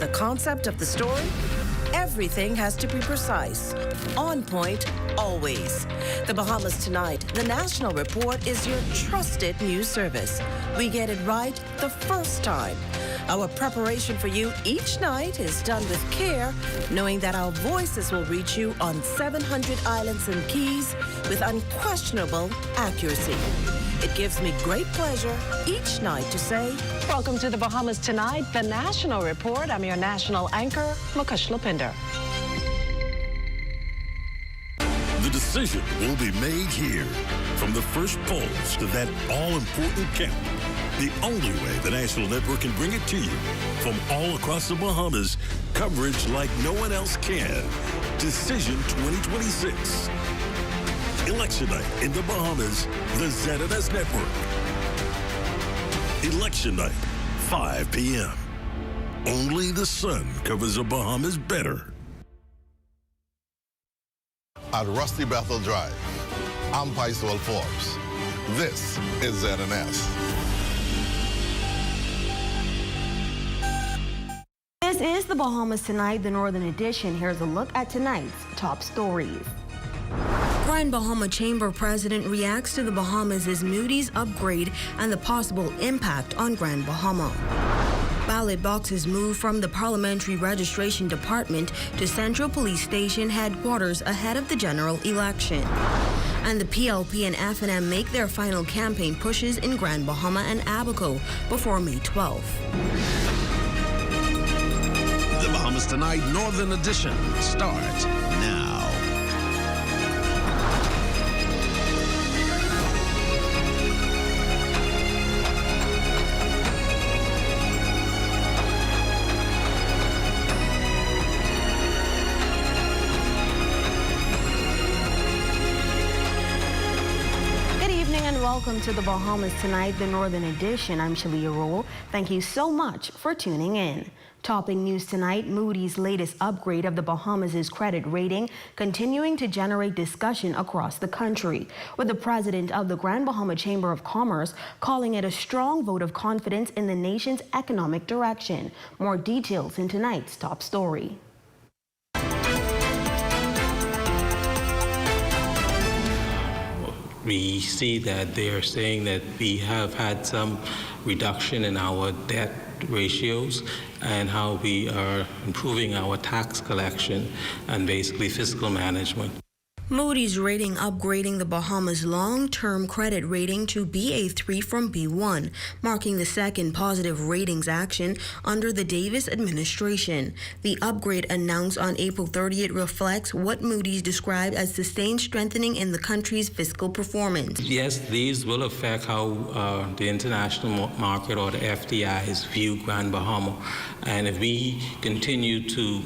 the concept of the story, everything has to be precise, on point, always. The Bahamas Tonight, the National Report, is your trusted news service. We get it right the first time. Our preparation for you each night is done with care, knowing that our voices will reach you on 700 islands and keys with unquestionable accuracy. It gives me great pleasure each night to say, welcome to the Bahamas Tonight, the National Report. I'm your national anchor, Mukesh Lapinder. The decision will be made here. From the first polls to that all-important count, the only way the National Network can bring it to you from all across the Bahamas, coverage like no one else can. Decision 2026. Election night in the Bahamas, the ZNS Network. Election night, 5 p.m. Only the sun covers the Bahamas better. At Rusty Bethel Drive, I'm Paisol Forbes. This is ZNS. This is the Bahamas Tonight, the Northern Edition. Here's a look at tonight's top stories. Grand Bahama Chamber President reacts to the Bahamas' Moody's upgrade and the possible impact on Grand Bahama. Ballot boxes move from the Parliamentary Registration Department to Central Police Station headquarters ahead of the general election. And the PLP and FNM make their final campaign pushes in Grand Bahama and Abaco before May 12th. The Bahamas Tonight Northern Edition starts now. Welcome to the Bahamas Tonight, the Northern Edition. I'm Shalia Rowell. Thank you so much for tuning in. Topping news tonight, Moody's latest upgrade of the Bahamas' credit rating continuing to generate discussion across the country, with the president of the Grand Bahama Chamber of Commerce calling it a strong vote of confidence in the nation's economic direction. More details in tonight's top story. We see that they are saying that we have had some reduction in our debt ratios and how we are improving our tax collection and basically fiscal management. Moody's rating upgrading the Bahamas' long-term credit rating to Ba3 from B1, marking the second positive ratings action under the Davis administration. The upgrade announced on April 30th reflects what Moody's described as sustained strengthening in the country's fiscal performance. Yes, these will affect how the international market or the FDIs view Grand Bahama. And if we continue to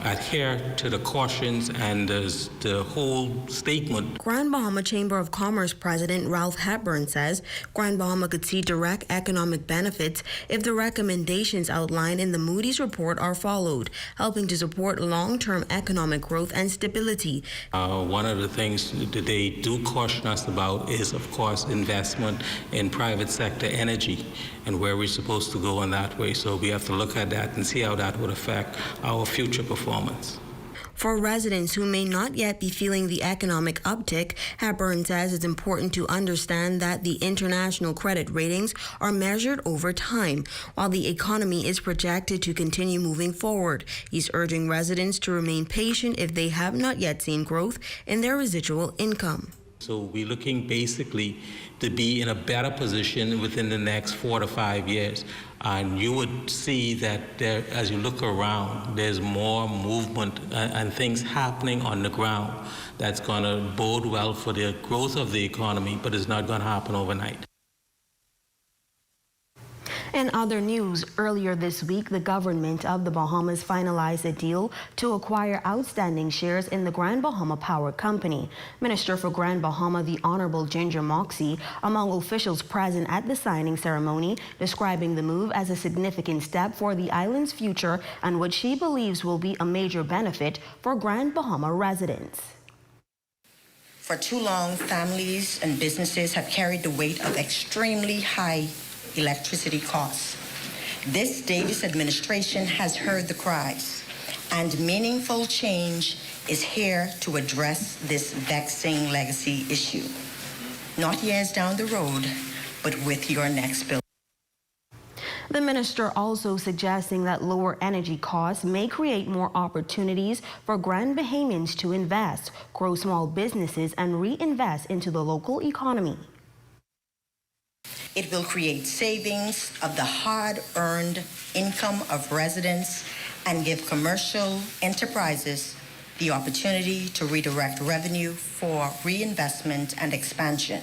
adhere to the cautions and the whole statement. Grand Bahama Chamber of Commerce President Ralph Hepburn says Grand Bahama could see direct economic benefits if the recommendations outlined in the Moody's report are followed, helping to support long-term economic growth and stability. One of the things that they do caution us about is, of course, investment in private sector energy and where we're supposed to go in that way. So we have to look at that and see how that would affect our future performance. For residents who may not yet be feeling the economic uptick, Hepburn says it's important to understand that the international credit ratings are measured over time, while the economy is projected to continue moving forward. He's urging residents to remain patient if they have not yet seen growth in their residual income. So we're looking basically to be in a better position within the next 4 to 5 years. And you would see that there, as you look around, there's more movement and things happening on the ground that's going to bode well for the growth of the economy, but it's not going to happen overnight. In other news, earlier this week, the government of the Bahamas finalized a deal to acquire outstanding shares in the Grand Bahama Power Company. Minister for Grand Bahama, the Honorable Ginger Moxie, among officials present at the signing ceremony, describing the move as a significant step for the island's future and what she believes will be a major benefit for Grand Bahama residents. For too long, families and businesses have carried the weight of extremely high electricity costs. This Davis administration has heard the cries, and meaningful change is here to address this vexing legacy issue. Not years down the road, but with your next bill. The minister also suggesting that lower energy costs may create more opportunities for Grand Bahamians to invest, grow small businesses, and reinvest into the local economy. It will create savings of the hard-earned income of residents and give commercial enterprises the opportunity to redirect revenue for reinvestment and expansion.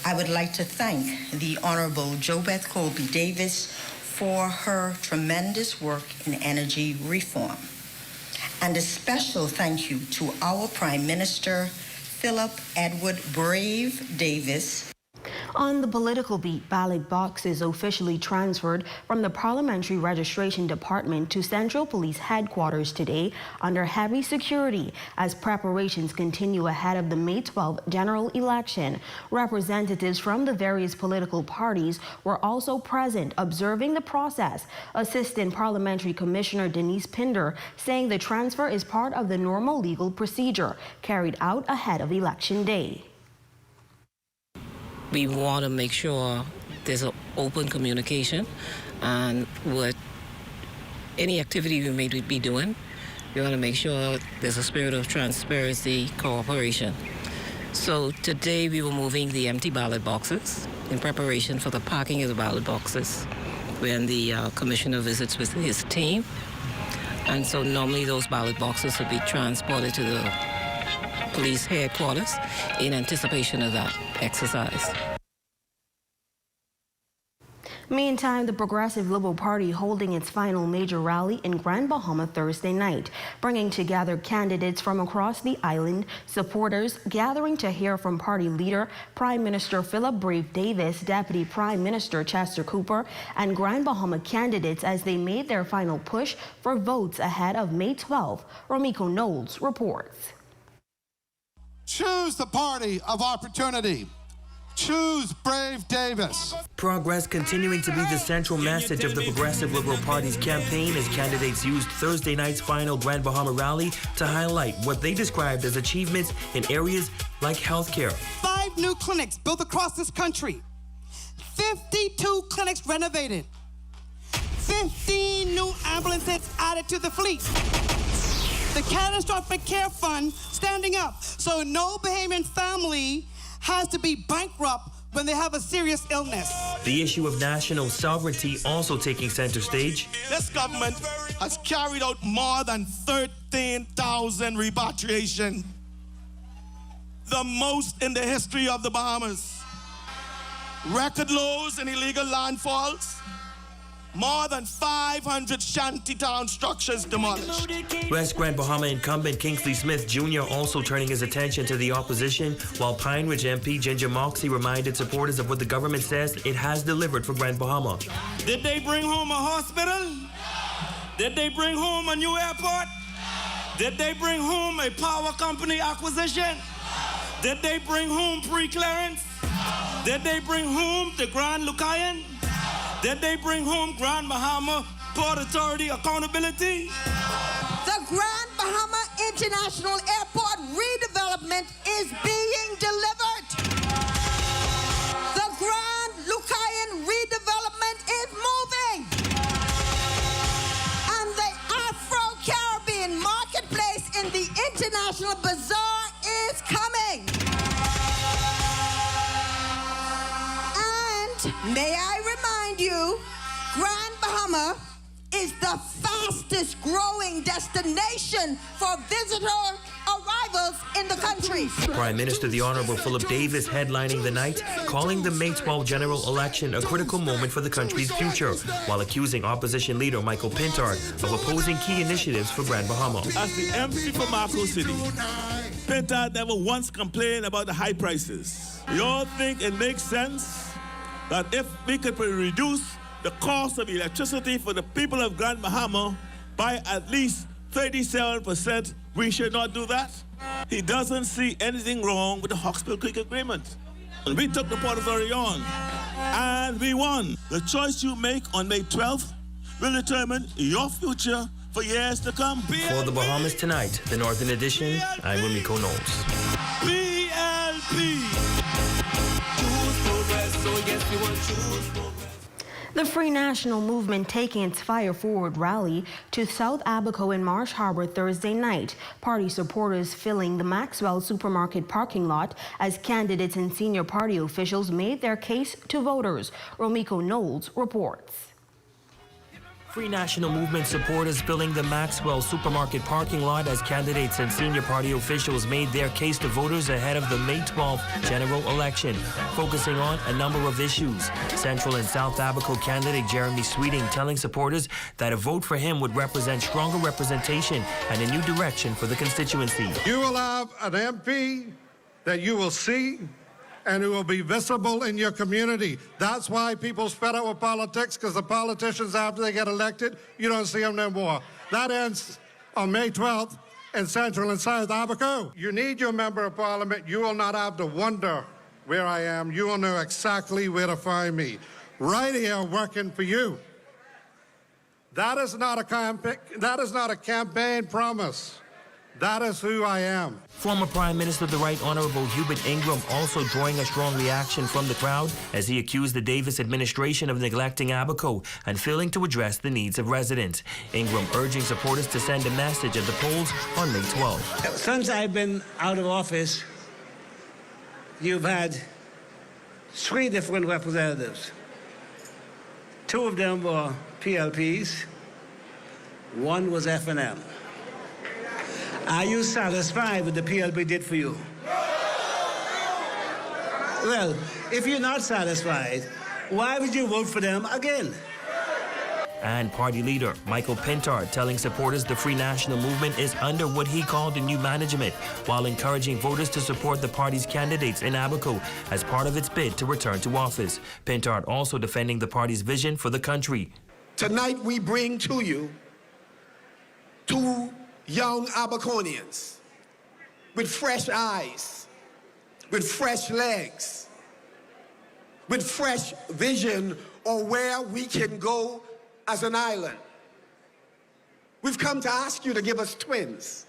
I would like to thank the Honorable JoBeth Colby Davis for her tremendous work in energy reform. And a special thank you to our Prime Minister, Philip Edward Brave Davis. On the political beat, ballot boxes officially transferred from the Parliamentary Registration Department to Central Police Headquarters today under heavy security as preparations continue ahead of the May 12 general election. Representatives from the various political parties were also present observing the process. Assistant Parliamentary Commissioner Denise Pinder saying the transfer is part of the normal legal procedure carried out ahead of Election Day. We want to make sure there's an open communication, and with any activity we may be doing, we want to make sure there's a spirit of transparency, cooperation. So today we were moving the empty ballot boxes in preparation for the parking of the ballot boxes when the commissioner visits with his team. And so normally those ballot boxes would be transported to the police headquarters in anticipation of that exercise. Meantime, the Progressive Liberal Party holding its final major rally in Grand Bahama Thursday night, bringing together candidates from across the island, supporters gathering to hear from party leader Prime Minister Philip Brave Davis, Deputy Prime Minister Chester Cooper, and Grand Bahama candidates as they made their final push for votes ahead of May 12. Romiko Knowles reports. Choose the party of opportunity. Choose Brave Davis. Progress continuing to be the central message of the Progressive Liberal Party's campaign as candidates used Thursday night's final Grand Bahama rally to highlight what they described as achievements in areas like healthcare. 5 new clinics built across this country. 52 clinics renovated. 15 new ambulances added to the fleet. The Catastrophic Care Fund standing up so no Bahamian family has to be bankrupt when they have a serious illness. The issue of national sovereignty also taking center stage. This government has carried out more than 13,000 repatriation, the most in the history of the Bahamas. Record lows in illegal landfalls. More than 500 shantytown structures demolished. West Grand Bahama incumbent Kingsley Smith Jr. also turning his attention to the opposition, while Pine Ridge MP Ginger Moxie reminded supporters of what the government says it has delivered for Grand Bahama. Did they bring home a hospital? Did they bring home a new airport? Did they bring home a power company acquisition? Did they bring home pre-clearance? Did they bring home the Grand Lucayan? Did they bring home Grand Bahama Port Authority accountability? The Grand Bahama International Airport redevelopment is being delivered. The Grand Lucayan redevelopment is moving. And the Afro-Caribbean marketplace in the International Bazaar is coming. And may I remind you, Grand Bahama is the fastest growing destination for visitor arrivals in the country. Prime Minister the Honorable Philip Davis headlining the night, calling the May 12 general election a critical moment for the country's future, while accusing opposition leader Michael Pintard of opposing key initiatives for Grand Bahama. As the MC for Abaco City, Pintard never once complained about the high prices. We all think it makes sense that if we could reduce the cost of electricity for the people of Grand Bahama by at least 37%, we should not do that. He doesn't see anything wrong with the Hawksbill Creek Agreement. And we took the Port Authority on. And we won. The choice you make on May 12th will determine your future for years to come. For the Bahamas Tonight, the Northern Edition, I'm Abaco Knowles. PLP. Choose progress, so yes, we want choose progress. The Free National Movement taking its Fire Forward rally to South Abaco in Marsh Harbor Thursday night. Party supporters filling the Maxwell supermarket parking lot as candidates and senior party officials made their case to voters. Romiko Knowles reports. Free National Movement supporters filling the Maxwell supermarket parking lot as candidates and senior party officials made their case to voters ahead of the May 12th general election, focusing on a number of issues. Central and South Abaco candidate Jeremy Sweeting telling supporters that a vote for him would represent stronger representation and a new direction for the constituency. You will have an MP that you will see and who will be visible in your community. That's why people's fed up with politics, because the politicians, after they get elected, you don't see them no more. That ends on May 12th in Central and South Abaco. You need your member of parliament. You will not have to wonder where I am. You will know exactly where to find me. Right here working for you. That is not a campaign promise. That is who I am. Former Prime Minister of the Right Honorable Hubert Ingram also drawing a strong reaction from the crowd as he accused the Davis administration of neglecting Abaco and failing to address the needs of residents. Ingram urging supporters to send a message at the polls on May 12th. Since I've been out of office, you've had 3 different representatives. 2 of them were PLPs. 1 was F&M. Are you satisfied with the PLP did for you? Well, if you're not satisfied, why would you vote for them again? And party leader Michael Pintard telling supporters the Free National Movement is under what he called a new management, while encouraging voters to support the party's candidates in Abaco as part of its bid to return to office. Pintard also defending the party's vision for the country. Tonight we bring to you 2 young Abaconians with fresh eyes, with fresh legs, with fresh vision on where we can go as an island. We've come to ask you to give us twins.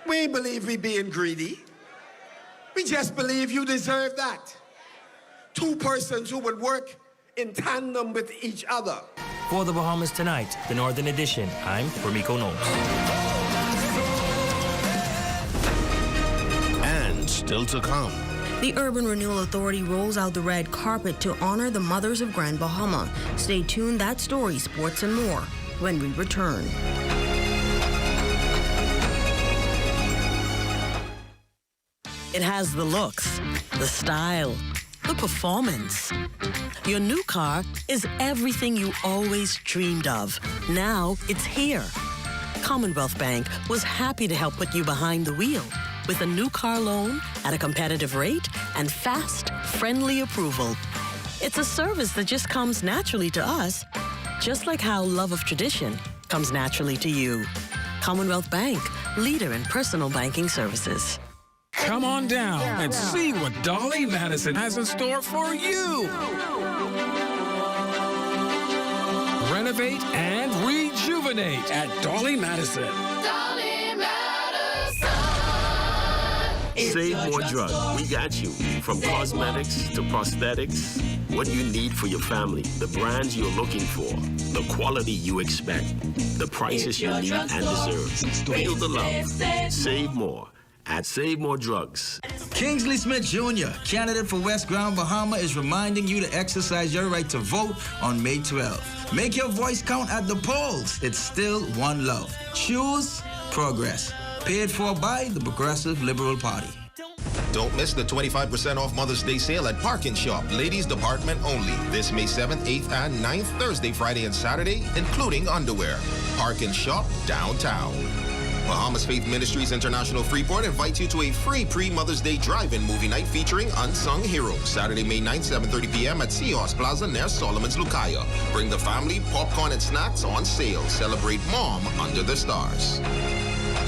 We ain't believe we being greedy. We just believe you deserve that. 2 persons who would work in tandem with each other. For the Bahamas Tonight, the Northern Edition, I'm Romiko Knowles. Still to come. The Urban Renewal Authority rolls out the red carpet to honor the mothers of Grand Bahama. Stay tuned, that story, sports and more, when we return. It has the looks, the style, the performance. Your new car is everything you always dreamed of. Now it's here. Commonwealth Bank was happy to help put you behind the wheel with a new car loan at a competitive rate and fast, friendly approval. It's a service that just comes naturally to us, just like how love of tradition comes naturally to you. Commonwealth Bank, leader in personal banking services. Come on down and see what Dolly Madison has in store for you. Renovate and rejuvenate at Dolly Madison. Dolly Madison. Save more drugs. We got you. From cosmetics to prosthetics. What you need for your family. The brands you're looking for. The quality you expect. The prices you need and deserve. Feel the love. Save more at Save More Drugs. Kingsley Smith Jr., candidate for West Grand Bahama, is reminding you to exercise your right to vote on May 12th. Make your voice count at the polls. It's still one love. Choose progress. Paid for by the Progressive Liberal Party. Don't miss the 25% off Mother's Day sale at Park & Shop, ladies department only. This May 7th, 8th, and 9th, Thursday, Friday, and Saturday, including underwear. Park & Shop, downtown. Bahamas Faith Ministries International Freeport invites you to a free pre-Mother's Day drive-in movie night featuring Unsung Heroes. Saturday, May 9th, 7:30 p.m. at Seahorse Plaza near Solomon's Lucaya. Bring the family, popcorn and snacks on sale. Celebrate Mom under the stars.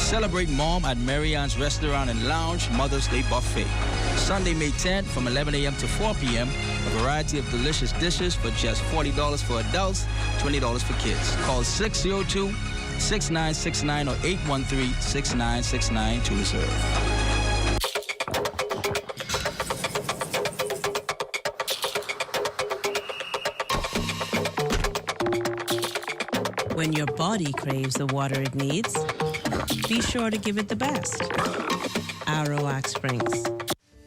Celebrate Mom at Marianne's Restaurant and Lounge Mother's Day Buffet. Sunday, May 10th from 11 a.m. to 4 p.m. A variety of delicious dishes for just $40 for adults, $20 for kids. Call 602-6969 or 813-6969 to reserve. When your body craves the water it needs, be sure to give it the best. Aroac Springs.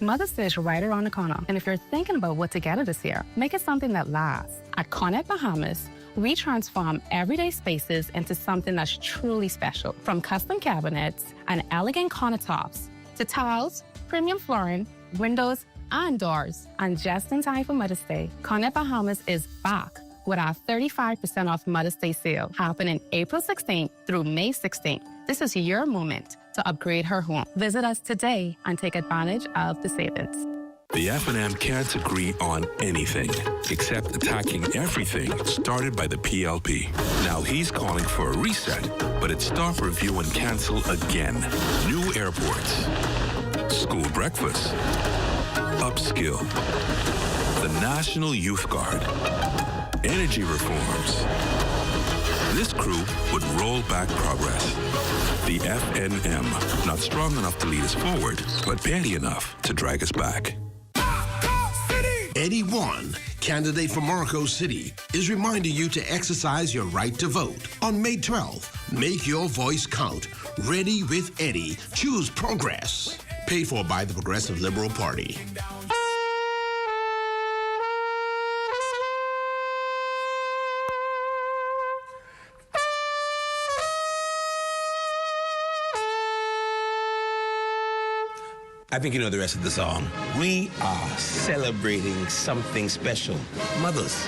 Mother's Day is right around the corner, and if you're thinking about what to get her this year, make it something that lasts. At Connect Bahamas, we transform everyday spaces into something that's truly special. From custom cabinets and elegant countertops to tiles, premium flooring, windows, and doors. And just in time for Mother's Day, Connect Bahamas is back with our 35% off Mother's Day sale happening April 16th through May 16th. This is your moment to upgrade her home. Visit us today and take advantage of the savings. The F&M can't agree on anything except attacking everything started by the PLP. Now he's calling for a reset, but it's stop, review, and cancel again. New airports, school breakfast, upskill, the National Youth Guard, energy reforms. This crew would roll back progress. The FNM, not strong enough to lead us forward, but barely enough to drag us back. Eddie Wan, candidate for Morocco City, is reminding you to exercise your right to vote. On May 12th, make your voice count. Ready with Eddie. Choose Progress. Paid for by the Progressive Liberal Party. I think you know the rest of the song. We are celebrating something special. Mothers.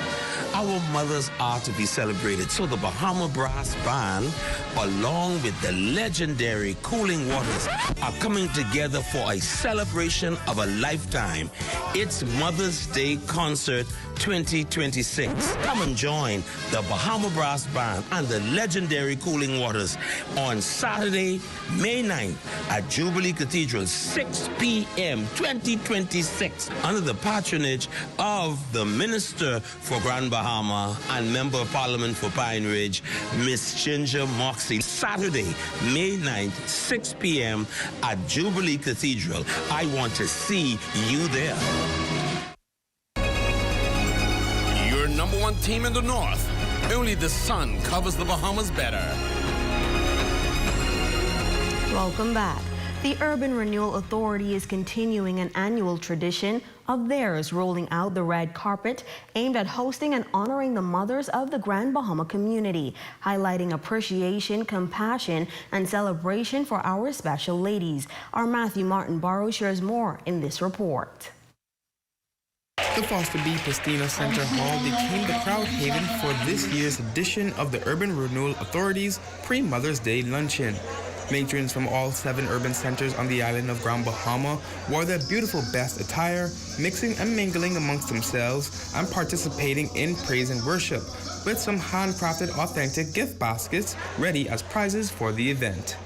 Our mothers are to be celebrated. So the Bahama Brass Band, along with the legendary Cooling Waters, are coming together for a celebration of a lifetime. It's Mother's Day Concert 2026. Come and join the Bahama Brass Band and the legendary Cooling Waters on Saturday, May 9th at Jubilee Cathedral, 6 p.m. 2026, under the patronage of the Minister for Grand Bahama and Member of Parliament for Pine Ridge, Miss Ginger Moxie. Saturday, May 9th, 6 p.m. at Jubilee Cathedral. I want to see you there. Number one team in the North. Only the sun covers the Bahamas better. Welcome back. The Urban Renewal Authority is continuing an annual tradition of theirs, rolling out the red carpet aimed at hosting and honoring the mothers of the Grand Bahama community, highlighting appreciation, compassion, and celebration for our special ladies. Our Matthew Martin Barrow shares more in this report. The Foster B. Pristina Center Hall became the crowd haven for this year's edition of the Urban Renewal Authority's Pre-Mother's Day Luncheon. Matrons from all 7 urban centers on the island of Grand Bahama wore their beautiful best attire, mixing and mingling amongst themselves and participating in praise and worship, with some handcrafted authentic gift baskets ready as prizes for the event.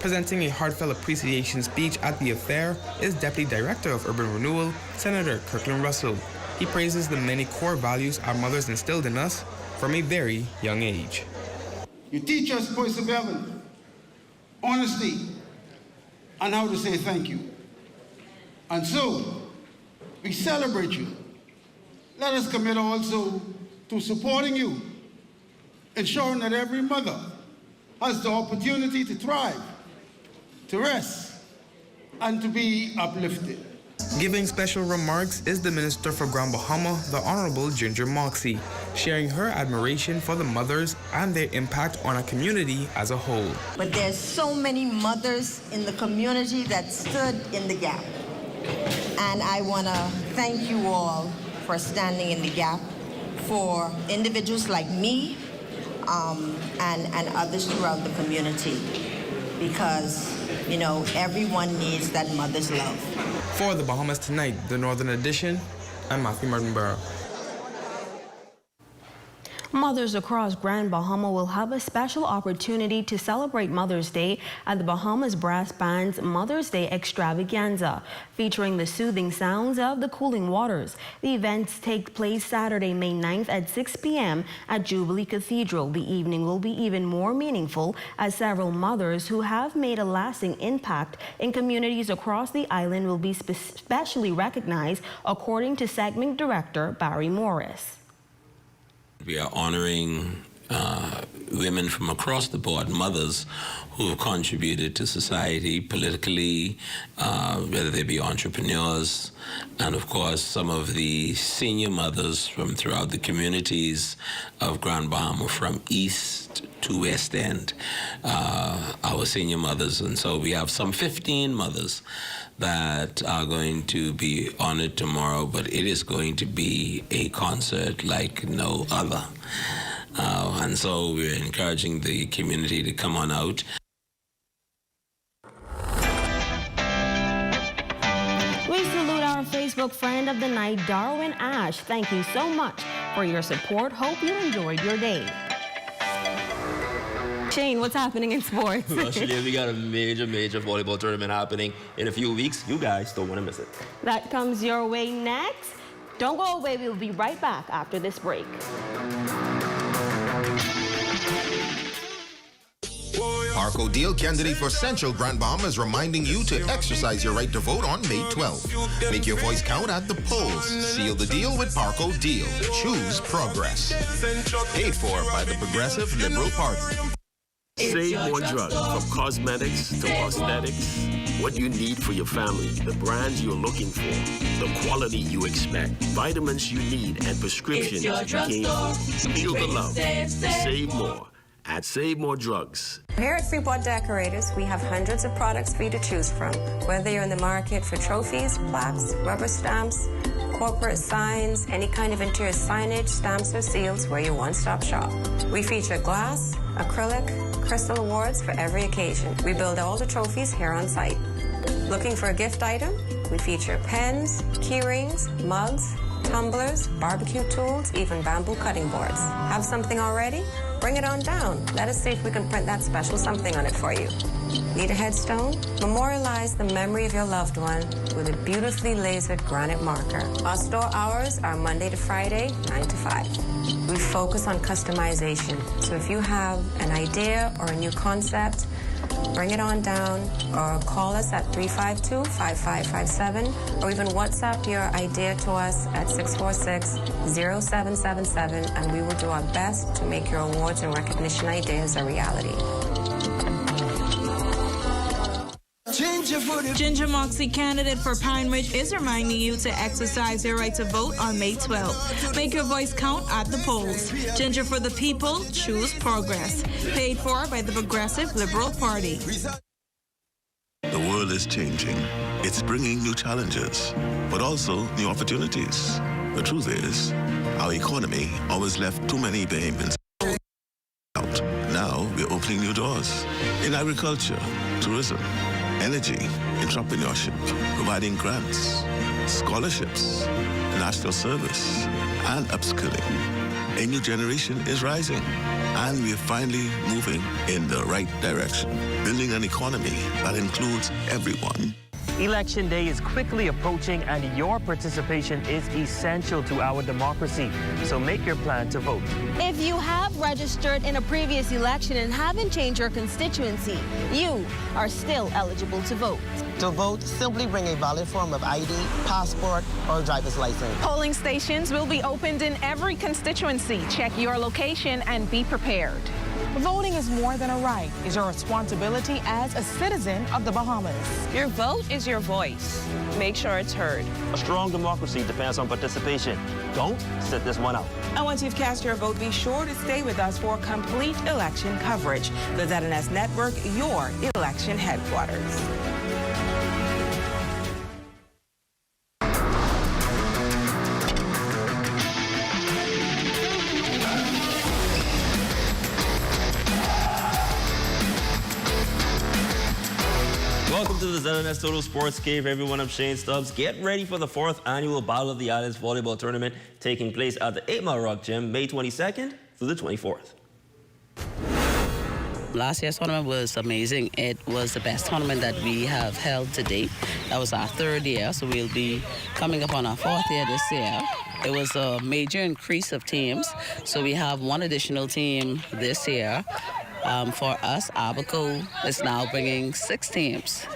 Presenting a heartfelt appreciation speech at the affair is Deputy Director of Urban Renewal, Senator Kirkland Russell. He praises the many core values our mothers instilled in us from a very young age. You teach us voice of heaven, honesty, and how to say thank you. And so, we celebrate you. Let us commit also to supporting you, ensuring that every mother has the opportunity to thrive, to rest, and to be uplifted. Giving special remarks is the Minister for Grand Bahama, the Honorable Ginger Moxie, sharing her admiration for the mothers and their impact on our community as a whole. But there's so many mothers in the community that stood in the gap. And I want to thank you all for standing in the gap for individuals like me and others throughout the community. Because, you know, everyone needs that mother's love. For the Bahamas Tonight, the Northern Edition, I'm Matthew Martin Barrow. Mothers across Grand Bahama will have a special opportunity to celebrate Mother's Day at the Bahamas Brass Band's Mother's Day Extravaganza, featuring the soothing sounds of the cooling waters. The events take place Saturday, May 9th at 6 p.m. at Jubilee Cathedral. The evening will be even more meaningful as several mothers who have made a lasting impact in communities across the island will be specially recognized, according to segment director Barry Morris. We are honoring women from across the board, mothers who have contributed to society politically, whether they be entrepreneurs, and of course some of the senior mothers from throughout the communities of Grand Bahama, from east to west end, our senior mothers. And so we have some 15 mothers that are going to be honored tomorrow, but it is going to be a concert like no other. And so we're encouraging the community to come on out. We salute our Facebook friend of the night, Darwin Ash. Thank you so much for your support. Hope you enjoyed your day. Shane, what's happening in sports? Well, today we got a major volleyball tournament happening in a few weeks. You guys don't want to miss it. That comes your way next. Don't go away. We'll be right back after this break. Abaco Deal, candidate for Central Grand Bahama, is reminding you to exercise your right to vote on May 12th. Make your voice count at the polls. Seal the deal with Abaco Deal. Choose progress. Paid for by the Progressive Liberal Party. Save more drugs, from cosmetics to prosthetics. What you need for your family, the brands you're looking for, the quality you expect, vitamins you need, and prescriptions you gain. Feel the love. Save more at Save More Drugs. Here at Freeport Decorators, we have hundreds of products for you to choose from. Whether you're in the market for trophies, plaques, rubber stamps, corporate signs, any kind of interior signage, stamps, or seals, we're your one-stop shop. We feature glass, acrylic, crystal awards for every occasion. We build all the trophies here on site. Looking for a gift item? We feature pens, key rings, mugs, tumblers, barbecue tools, even bamboo cutting boards. Have something already? Bring it on down. Let us see if we can print that special something on it for you. Need a headstone? Memorialize the memory of your loved one with a beautifully lasered granite marker. Our store hours are Monday to Friday, 9 to 5. We focus on customization. So if you have an idea or a new concept, bring it on down or call us at 352-5557 or even WhatsApp your idea to us at 646-0777 and we will do our best to make your awards and recognition ideas a reality. Ginger Moxie, candidate for Pine Ridge, is reminding you to exercise your right to vote on May 12th. Make your voice count at the polls. Ginger for the people, choose progress. Paid for by the Progressive Liberal Party. The world is changing. It's bringing new challenges, but also new opportunities. The truth is, our economy always left too many behemoths out. Now we're opening new doors in agriculture, tourism, energy, entrepreneurship, providing grants, scholarships, national service, and upskilling. A new generation is rising, and we're finally moving in the right direction, building an economy that includes everyone. Election day is quickly approaching, and your participation is essential to our democracy. So make your plan to vote. If you have registered in a previous election and haven't changed your constituency, you are still eligible to vote. To vote, simply bring a valid form of ID, passport, or driver's license. Polling stations will be opened in every constituency. Check your location and be prepared. Voting is more than a right. It's your responsibility as a citizen of the Bahamas. Your vote is your voice. Make sure it's heard. A strong democracy depends on participation. Don't sit this one out. And once you've cast your vote, be sure to stay with us for complete election coverage. The ZNS Network, your election headquarters. Welcome to the ZNS Total Sports Cave, everyone. I'm Shane Stubbs. Get ready for the 4th annual Battle of the Islands volleyball tournament taking place at the 8 Mile Rock Gym, May 22nd through the 24th. Last year's tournament was amazing. It was the best tournament that we have held to date. That was our 3rd year, so we'll be coming up on our 4th year this year. It was a major increase of teams, so we have 1 additional team this year. For us, Abaco is now bringing 6 teams.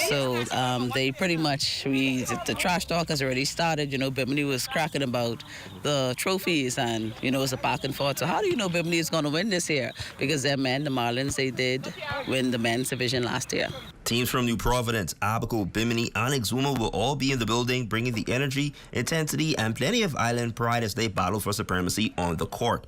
So they pretty much, the trash talk has already started. You know, Bimini was cracking about the trophies and, you know, it's a back and forth. So how do you know Bimini is going to win this year? Because their men, the Marlins, they did win the men's division last year. Teams from New Providence, Abaco, Bimini, and Exuma will all be in the building, bringing the energy, intensity, and plenty of island pride as they battle for supremacy on the court.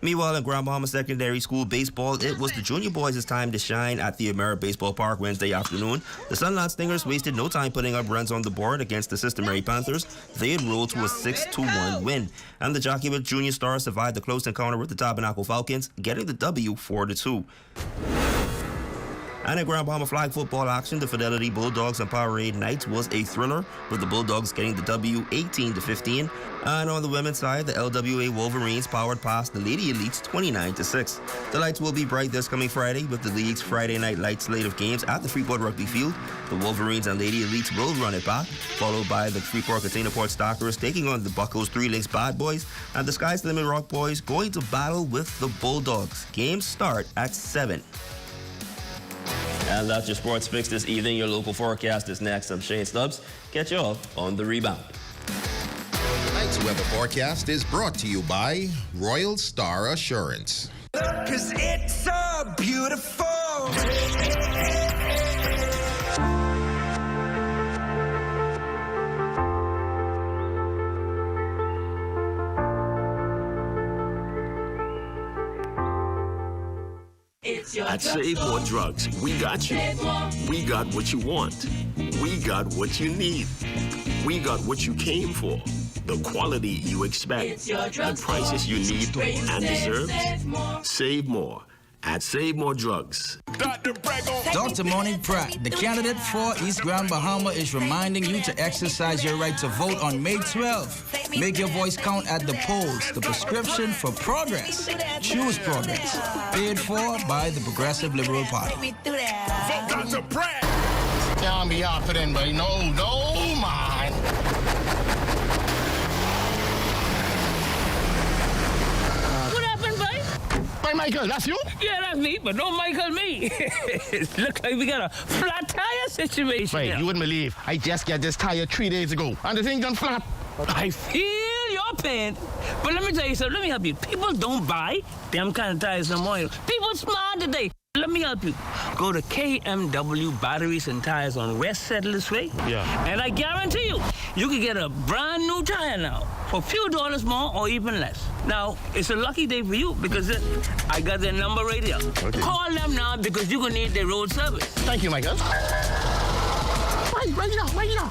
Meanwhile, in Grand Bahama Secondary School baseball, it was the junior boys' time to shine at the Amera Baseball Park Wednesday afternoon. The Sunlight Stingers wasted no time putting up runs on the board against the Sister Mary Panthers. They had rolled to a 6-1 win. And the Jockeyville Junior Stars survived the close encounter with the Tabernacle Falcons, getting the W 4-2. And in Grand Bahama flag football action, the Fidelity Bulldogs and Powerade Knights was a thriller, with the Bulldogs getting the W 18-15. And on the women's side, the LWA Wolverines powered past the Lady Elites 29-6. The lights will be bright this coming Friday with the league's Friday night light slate of games at the Freeport Rugby Field. The Wolverines and Lady Elites will run it back, followed by the Freeport Container Port Stalkers taking on the Buckles 3 Links Bad Boys, and the Sky's Limit Rock Boys going to battle with the Bulldogs. Games start at 7. And that's your sports fix this evening. Your local forecast is next. I'm Shane Stubbs. Catch you all on the rebound. Tonight's weather forecast is brought to you by Royal Star Assurance. 'Cause it's so beautiful. At Save More Drugs, we got you. We got what you want. We got what you need. We got what you came for. The quality you expect. The prices you need and deserve. Save more at Save More Drugs. Dr. Monique Pratt, the candidate for East Grand Bahama, is reminding you to exercise your right to vote on May 12th. Make your voice count at the polls. The prescription for progress. Choose progress. Paid for by the Progressive Liberal Party. Dr. Pratt! Can't be happening, but no, man. What happened, buddy? Hey, Michael, that's you? Yeah, that's me, but don't Michael me. It looks like we got a flat tire situation. Wait, here. you wouldn't believe. I just got this tire 3 days ago, and the thing done flat. I feel your pain, but let me tell you something. Let me help you. People don't buy them kind of tires no more. People smart today. Let me help you. Go to KMW Batteries and Tires on West Settlers Way. Yeah. And I guarantee you can get a brand new tire now for a few dollars more or even less. Now, it's a lucky day for you because I got their number right here. Okay. Call them now because you're going to need their road service. Thank you, Michael. Right now.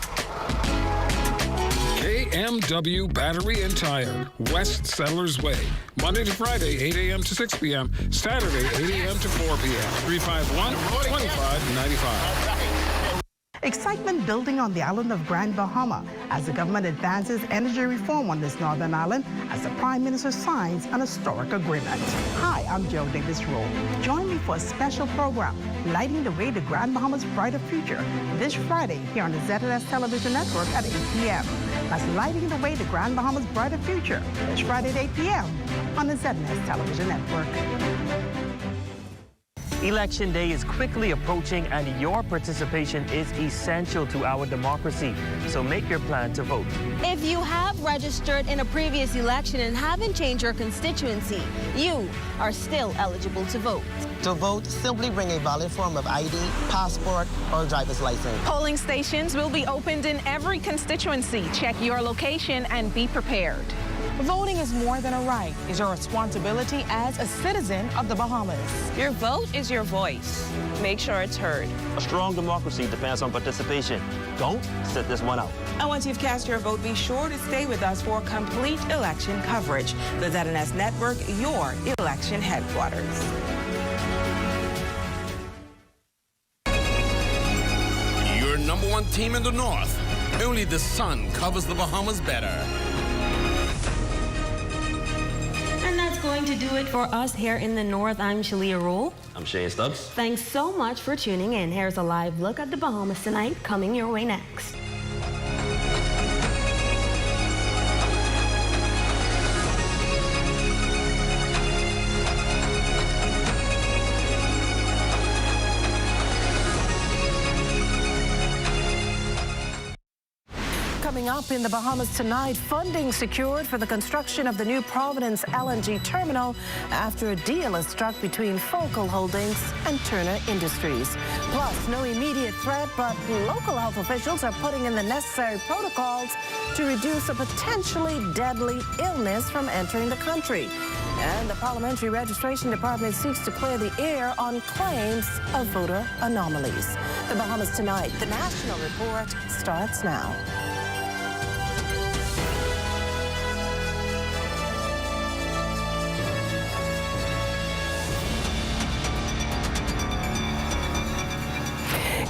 KMW Battery and Tire, West Settlers Way. Monday to Friday, 8 a.m. to 6 p.m. Saturday, 8 a.m. to 4 p.m. 351-2595. Excitement building on the island of Grand Bahama as the government advances energy reform on this northern island as the Prime Minister signs an historic agreement. Hi, I'm Joe Davis-Rowe. Join me for a special program, Lighting the Way to Grand Bahama's Brighter Future, this Friday here on the ZNS Television Network at 8 p.m. That's Lighting the Way to Grand Bahama's Brighter Future, this Friday at 8 p.m. on the ZNS Television Network. Election day is quickly approaching and your participation is essential to our democracy. So make your plan to vote. If you have registered in a previous election and haven't changed your constituency, you are still eligible to vote. To vote, simply bring a valid form of ID, passport, or driver's license. Polling stations will be opened in every constituency. Check your location and be prepared. Voting is more than a right. It's your responsibility as a citizen of the Bahamas. Your vote is your voice. Make sure it's heard. A strong democracy depends on participation. Don't sit this one out. And once you've cast your vote, be sure to stay with us for complete election coverage. The ZNS Network, your election headquarters. Your number one team in the North. Only the sun covers the Bahamas better. going to do it for us here in the North. I'm Shalia Rule. I'm Shane Stubbs. Thanks so much for tuning in. Here's a live look at the Bahamas tonight, coming your way next. Coming up in the Bahamas tonight, funding secured for the construction of the new Providence LNG terminal after a deal is struck between Focal Holdings and Turner Industries. Plus, no immediate threat, but local health officials are putting in the necessary protocols to reduce a potentially deadly illness from entering the country. And the Parliamentary Registration Department seeks to clear the air on claims of voter anomalies. The Bahamas tonight, the National Report starts now.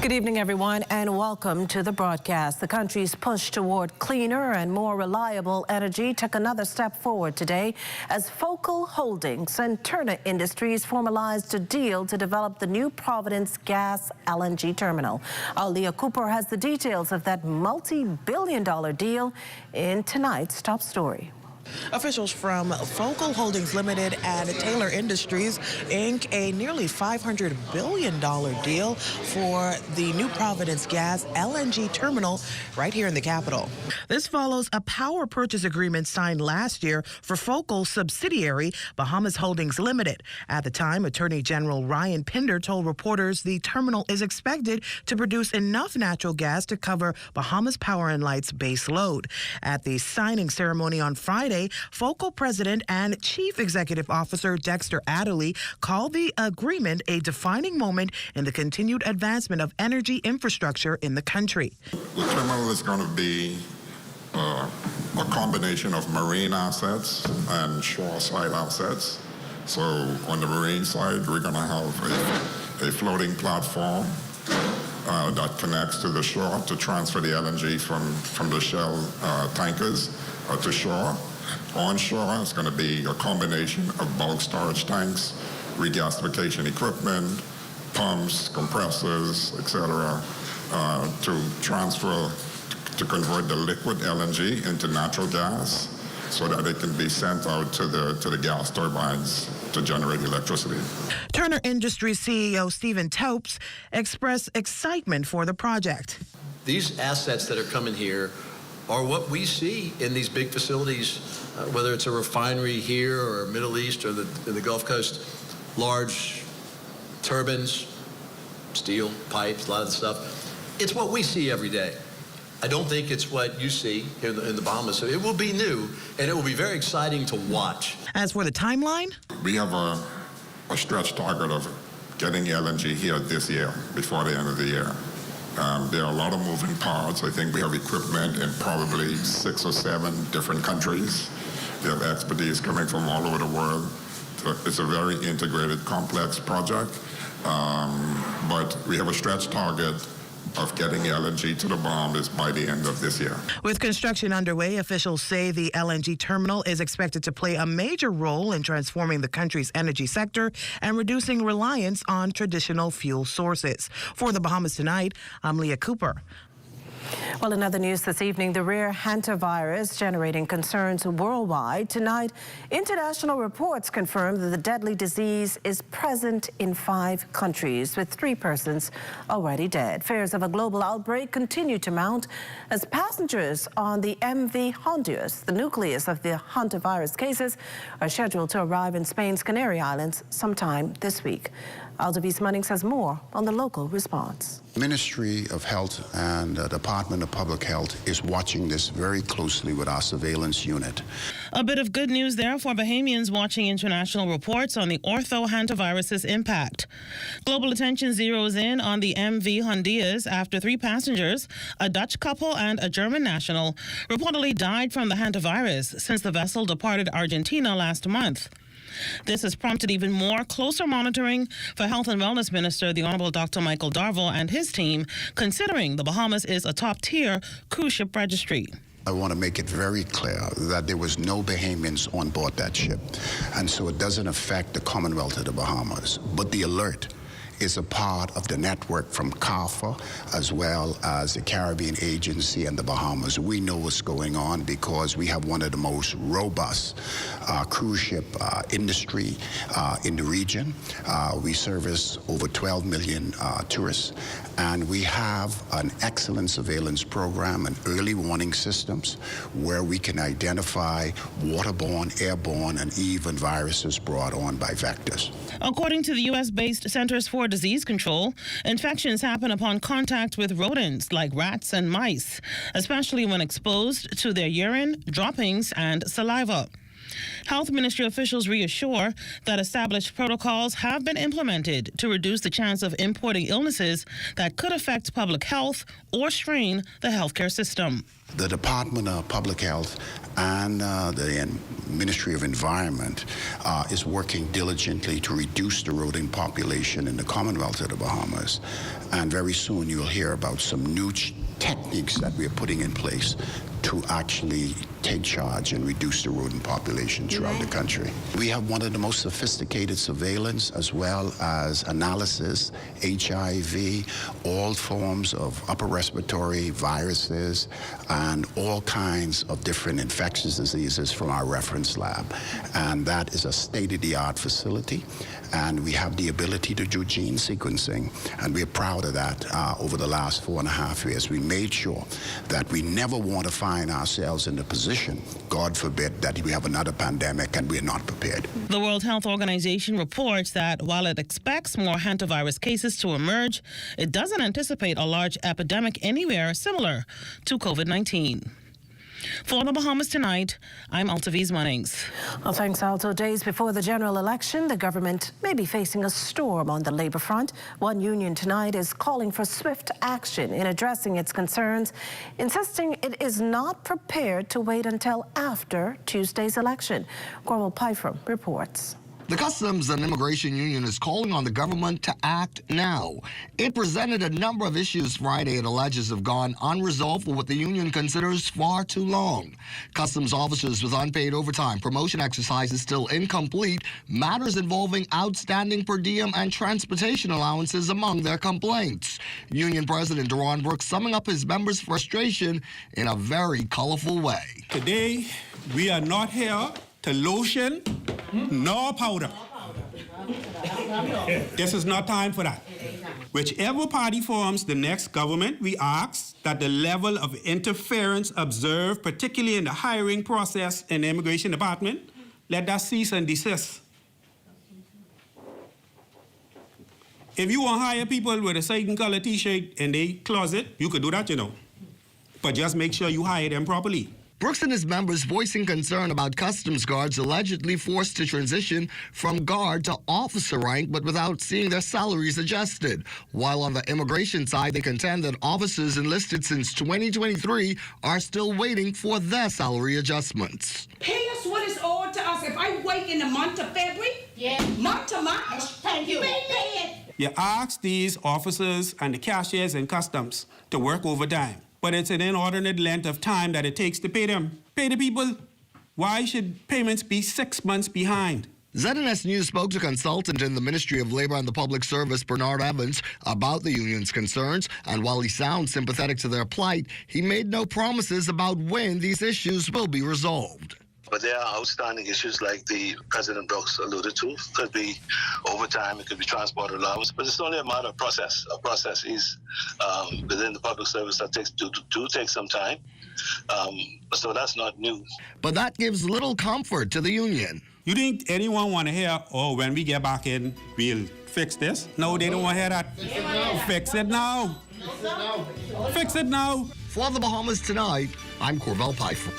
Good evening, everyone, and welcome to the broadcast. The country's push toward cleaner and more reliable energy took another step forward today as Focal Holdings and Turner Industries formalized a deal to develop the new Providence gas LNG terminal. Leah Cooper has the details of that multi-billion-dollar deal in tonight's top story. Officials from Focal Holdings Limited and Taylor Industries ink a nearly $500 billion deal for the new Providence gas LNG terminal right here in the capital. This follows a power purchase agreement signed last year for Focal's subsidiary, Bahamas Holdings Limited. At the time, Attorney General Ryan Pinder told reporters the terminal is expected to produce enough natural gas to cover Bahamas Power and Light's base load. At the signing ceremony on Friday, Focal President and Chief Executive Officer Dexter Adderley called the agreement a defining moment in the continued advancement of energy infrastructure in the country. The terminal is going to be a combination of marine assets and shoreside assets. So on the marine side, we're going to have a floating platform that connects to the shore to transfer the LNG from the Shell tankers to shore. Onshore, it's going to be a combination of bulk storage tanks, regasification equipment, pumps, compressors, etc., to convert the liquid LNG into natural gas so that it can be sent out to the gas turbines to generate electricity. Turner Industries CEO Stephen Taupes expressed excitement for the project. These assets that are coming here are what we see in these big facilities, whether it's a refinery here or Middle East or the Gulf Coast, large turbines, steel, pipes, a lot of the stuff. It's what we see every day. I don't think it's what you see here in the Bahamas. So it will be new, and it will be very exciting to watch. As for the timeline? We have a stretch target of getting LNG here this year, before the end of the year. There are a lot of moving parts. I think we have equipment in probably 6 or 7 different countries. We have expertise coming from all over the world. So it's a very integrated, complex project. But we have a stretch target of getting LNG to the Bahamas by the end of this year. With construction underway, officials say the LNG terminal is expected to play a major role in transforming the country's energy sector and reducing reliance on traditional fuel sources. For the Bahamas Tonight, I'm Leah Cooper. Well, in other news this evening, the rare hantavirus generating concerns worldwide. Tonight, international reports confirm that the deadly disease is present in 5 countries, with 3 persons already dead. Fears of a global outbreak continue to mount as passengers on the MV Honduras, the nucleus of the hantavirus cases, are scheduled to arrive in Spain's Canary Islands sometime this week. Aldavis Munnings has more on the local response. Ministry of Health and Department of Public Health is watching this very closely with our surveillance unit. A bit of good news there for Bahamians watching international reports on the ortho-hantavirus's impact. Global attention zeroes in on the MV Honduras after 3 passengers, a Dutch couple and a German national, reportedly died from the hantavirus since the vessel departed Argentina last month. This has prompted even more closer monitoring for Health and Wellness Minister, the Honorable Dr. Michael Darville and his team, considering the Bahamas is a top-tier cruise ship registry. I want to make it very clear that there was no Bahamians on board that ship, and so it doesn't affect the Commonwealth of the Bahamas. But the alert is a part of the network from CARFA as well as the Caribbean Agency and the Bahamas. We know what's going on because we have one of the most robust cruise ship industry in the region. We service over 12 million tourists, and we have an excellent surveillance program and early warning systems where we can identify waterborne, airborne, and even viruses brought on by vectors. According to the U.S.-based Centers for Disease Control, infections happen upon contact with rodents like rats and mice, especially when exposed to their urine, droppings, and saliva. Health Ministry officials reassure that established protocols have been implemented to reduce the chance of importing illnesses that could affect public health or strain the healthcare system. The Department of Public Health and the Ministry of Environment is working diligently to reduce the rodent population in the Commonwealth of the Bahamas. And very soon you'll hear about some new techniques that we're putting in place to actually take charge and reduce the rodent population throughout the country. We have one of the most sophisticated surveillance as well as analysis, HIV, all forms of upper respiratory viruses, and all kinds of different infectious diseases from our reference lab. And that is a state-of-the-art facility, and we have the ability to do gene sequencing, and we're proud of that. Over the last 4.5 years, we made sure that we never want to find ourselves in a position, God forbid, that we have another pandemic and we're not prepared. The World Health Organization reports that while it expects more hantavirus cases to emerge, it doesn't anticipate a large epidemic anywhere similar to COVID-19. For the Bahamas Tonight, I'm Altaviz Munnings. Well, thanks, Alto. Days before the general election, the government may be facing a storm on the labor front. One union tonight is calling for swift action in addressing its concerns, insisting it is not prepared to wait until after Tuesday's election. Corwell Pyfrom reports. The Customs and Immigration Union is calling on the government to act now. It presented a number of issues Friday it alleges have gone unresolved for what the union considers far too long. Customs officers with unpaid overtime, promotion exercises still incomplete, matters involving outstanding per diem and transportation allowances among their complaints. Union President Deron Brooks summing up his members' frustration in a very colorful way. Today, we are not here to lotion nor powder. This is not time for that. Whichever party forms the next government, we ask that the level of interference observed, particularly in the hiring process in the Immigration Department, let that cease and desist. If you want to hire people with a certain color t-shirt in their closet, you could do that, you know. But just make sure you hire them properly. Brooks and his members voicing concern about customs guards allegedly forced to transition from guard to officer rank, but without seeing their salaries adjusted. While on the immigration side, they contend that officers enlisted since 2023 are still waiting for their salary adjustments. Pay us what is owed to us. If I wait in the month of February, month to March, thank you. Pay it. You ask these officers and the cashiers in customs to work overtime. But it's an inordinate length of time that it takes to pay them. Pay the people. Why should payments be 6 months behind? ZNS News spoke to consultant in the Ministry of Labor and the Public Service, Bernard Evans, about the union's concerns. And while he sounds sympathetic to their plight, he made no promises about when these issues will be resolved. But there are outstanding issues like the President Brooks alluded to. Could be overtime, it could be transport allowance, but it's only a matter of process. A process is within the public service that do take some time. So that's not new. But that gives little comfort to the union. You think anyone want to hear, oh, when we get back in, we'll fix this? No, they don't want to hear that. Fix it now. Fix it now. For the Bahamas Tonight, I'm Corwell Pyfrom.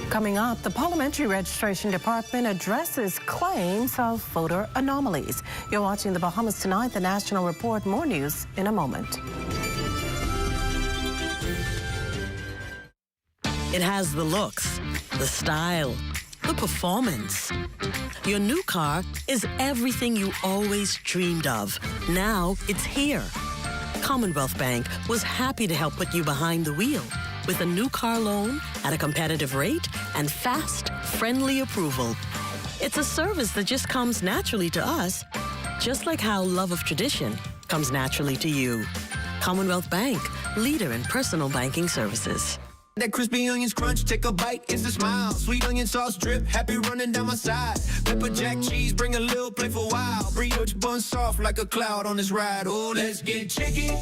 Coming up, the Parliamentary Registration Department addresses claims of voter anomalies. You're watching the Bahamas Tonight, the National Report. More news in a moment. It has the looks, the style, the performance. Your new car is everything you always dreamed of. Now it's here. Commonwealth Bank was happy to help put you behind the wheel with a new car loan at a competitive rate and fast, friendly approval. It's a service that just comes naturally to us, just like how love of tradition comes naturally to you. Commonwealth Bank, leader in personal banking services. That crispy onions crunch, take a bite, it's a smile. Sweet onion sauce drip, happy running down my side. Pepper jack cheese, bring a little playful wild. Brioche bun soft like a cloud on this ride. Oh, let's get chicken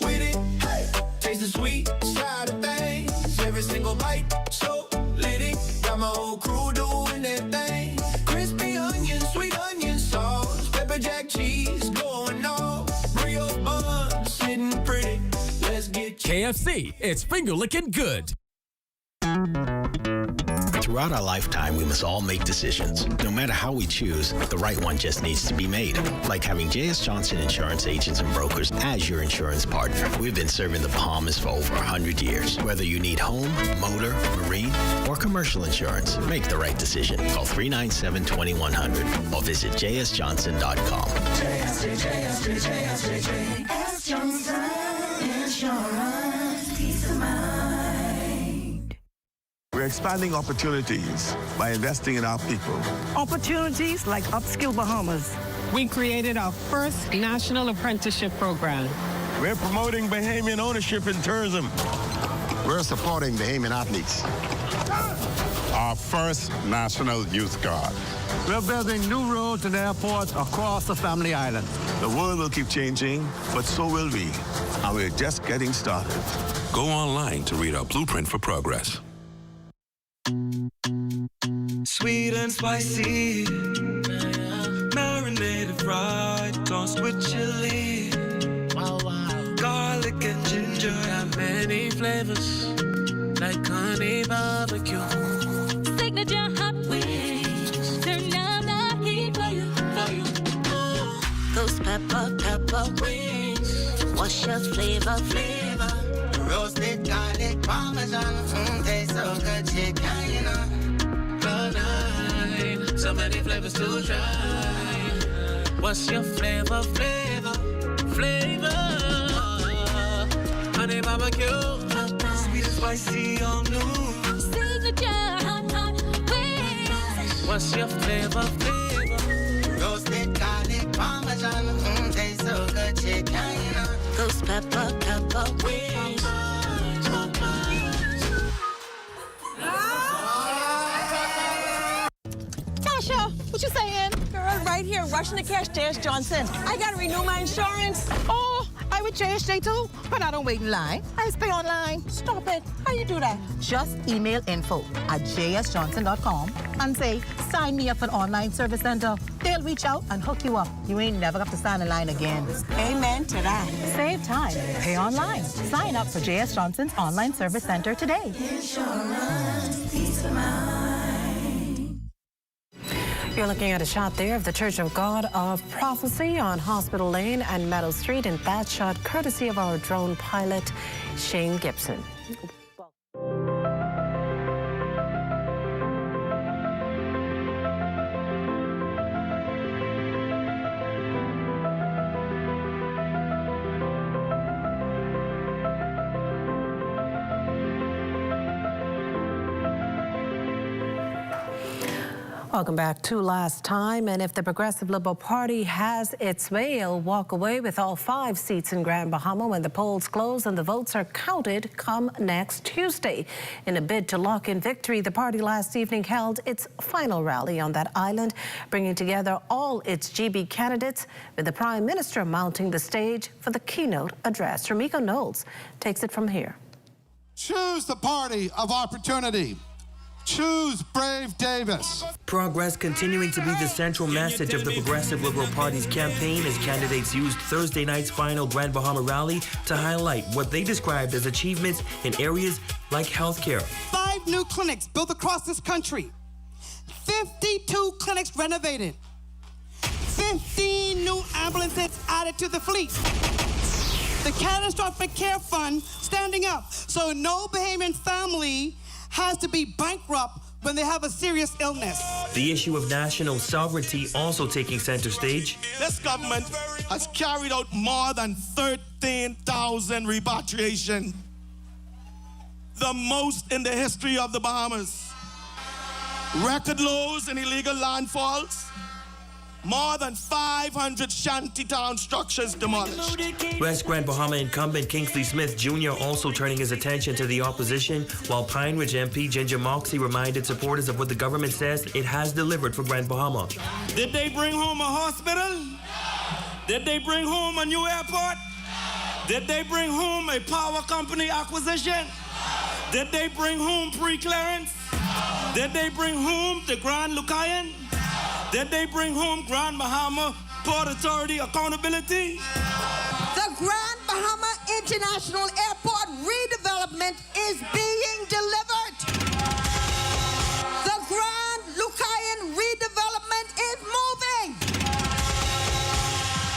with it. Hey. Taste the sweet side of things. Every single bite, so litty. Got my whole crew doing their thing. Crispy onions, sweet onion sauce. Pepper jack cheese, going off. Brioche bun, sitting pretty. Let's get KFC, it's finger-licking good. Throughout our lifetime, we must all make decisions. No matter how we choose, the right one just needs to be made. Like having J.S. Johnson Insurance Agents and Brokers as your insurance partner. We've been serving the Bahamas for over 100 years. Whether you need home, motor, marine, or commercial insurance, make the right decision. Call 397-2100 or visit jsjohnson.com. JS Johnson Insurance, peace of mind. We're expanding opportunities by investing in our people. Opportunities like Upskill Bahamas. We created our first national apprenticeship program. We're promoting Bahamian ownership in tourism. We're supporting Bahamian athletes. Our first National Youth Guard. We're building new roads and airports across the Family Island. The world will keep changing, but so will we. And we're just getting started. Go online to read our blueprint for progress. Sweet and spicy, marinated fried, tossed with chili. Wow, wow. Garlic and ginger, got many flavors, like honey barbecue. Signature hot wings, turn up the heat for you. Those pepper wings, what's your flavor? Roasted garlic parmesan, tastes so good, chicken, you know. So many flavors to try. What's your flavor? Honey barbecue, sweet and spicy, all new. Signature hot wings. What's your flavor? Roasted garlic parmesan, tastes so good, chicken, you know. Those pepper wings. Tasha, what you saying? Girl, right here, rushing to cash J.S. Johnson. I gotta renew my insurance. Oh, I with JSJ too, but I don't wait in line. I just pay online. Stop it. How you do that? Just email info@jsjohnson.com and say, sign me up for an online service center. They'll reach out and hook you up. You ain't never have to stand in line again. Amen to that. Save time. Pay online. Sign up for J.S. Johnson's online service center today. Insurance, peace of mind. You're looking at a shot there of the Church of God of Prophecy on Hospital Lane and Meadow Street, and that shot courtesy of our drone pilot, Shane Gibson. Welcome back to Last Time. And if the Progressive Liberal Party has its way, it'll walk away with all 5 seats in Grand Bahama when the polls close and the votes are counted come next Tuesday. In a bid to lock in victory, the party last evening held its final rally on that island, bringing together all its GB candidates, with the Prime Minister mounting the stage for the keynote address. Ramiko Knowles takes it from here. Choose the party of opportunity. Choose Brave Davis. Progress continuing to be the central message of the Progressive Liberal Party's campaign as candidates used Thursday night's final Grand Bahama rally to highlight what they described as achievements in areas like healthcare. 5 new clinics built across this country. 52 clinics renovated. 15 new ambulances added to the fleet. The Catastrophic Care Fund standing up so no Bahamian family has to be bankrupt when they have a serious illness. The issue of national sovereignty also taking center stage. This government has carried out more than 13,000 repatriation. the most in the history of the Bahamas. Record lows in illegal landfalls. More than 500 shantytown structures demolished. West Grand Bahama incumbent Kingsley Smith Jr. also turning his attention to the opposition, while Pine Ridge MP Ginger Moxie reminded supporters of what the government says it has delivered for Grand Bahama. Did they bring home a hospital? Did they bring home a new airport? Did they bring home a power company acquisition? Did they bring home pre-clearance? Did they bring home the Grand Lucayan? Did they bring home Grand Bahama Port Authority accountability? The Grand Bahama International Airport redevelopment is being delivered. The Grand Lucayan redevelopment is moving.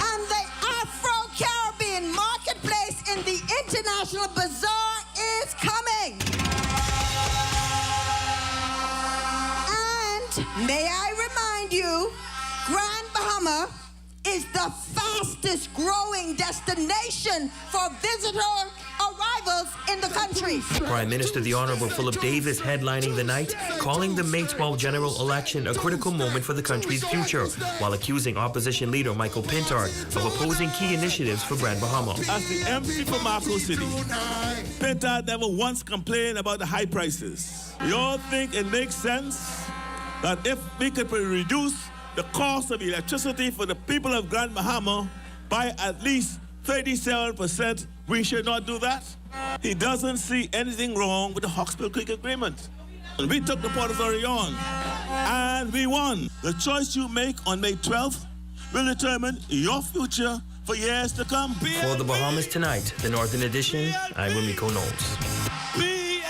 And the Afro-Caribbean marketplace in the International Bazaar is coming. And may I remind you, Grand Bahama is the fastest growing destination for visitor arrivals in the country. Prime Minister the Honorable Philip Davis headlining the night, calling the May 12 general election a critical moment for the country's future, while accusing opposition leader Michael Pintard of opposing key initiatives for Grand Bahama. As the MC for Abaco City, Pintard never once complained about the high prices. We all think it makes sense that if we could reduce the cost of electricity for the people of Grand Bahama by at least 37%, we should not do that. He doesn't see anything wrong with the Hawkesbury Creek Agreement. And we took the Port Authority on, and we won. The choice you make on May 12th will determine your future for years to come. For the Bahamas Tonight, the Northern Edition, I'm Rumiko Knowles.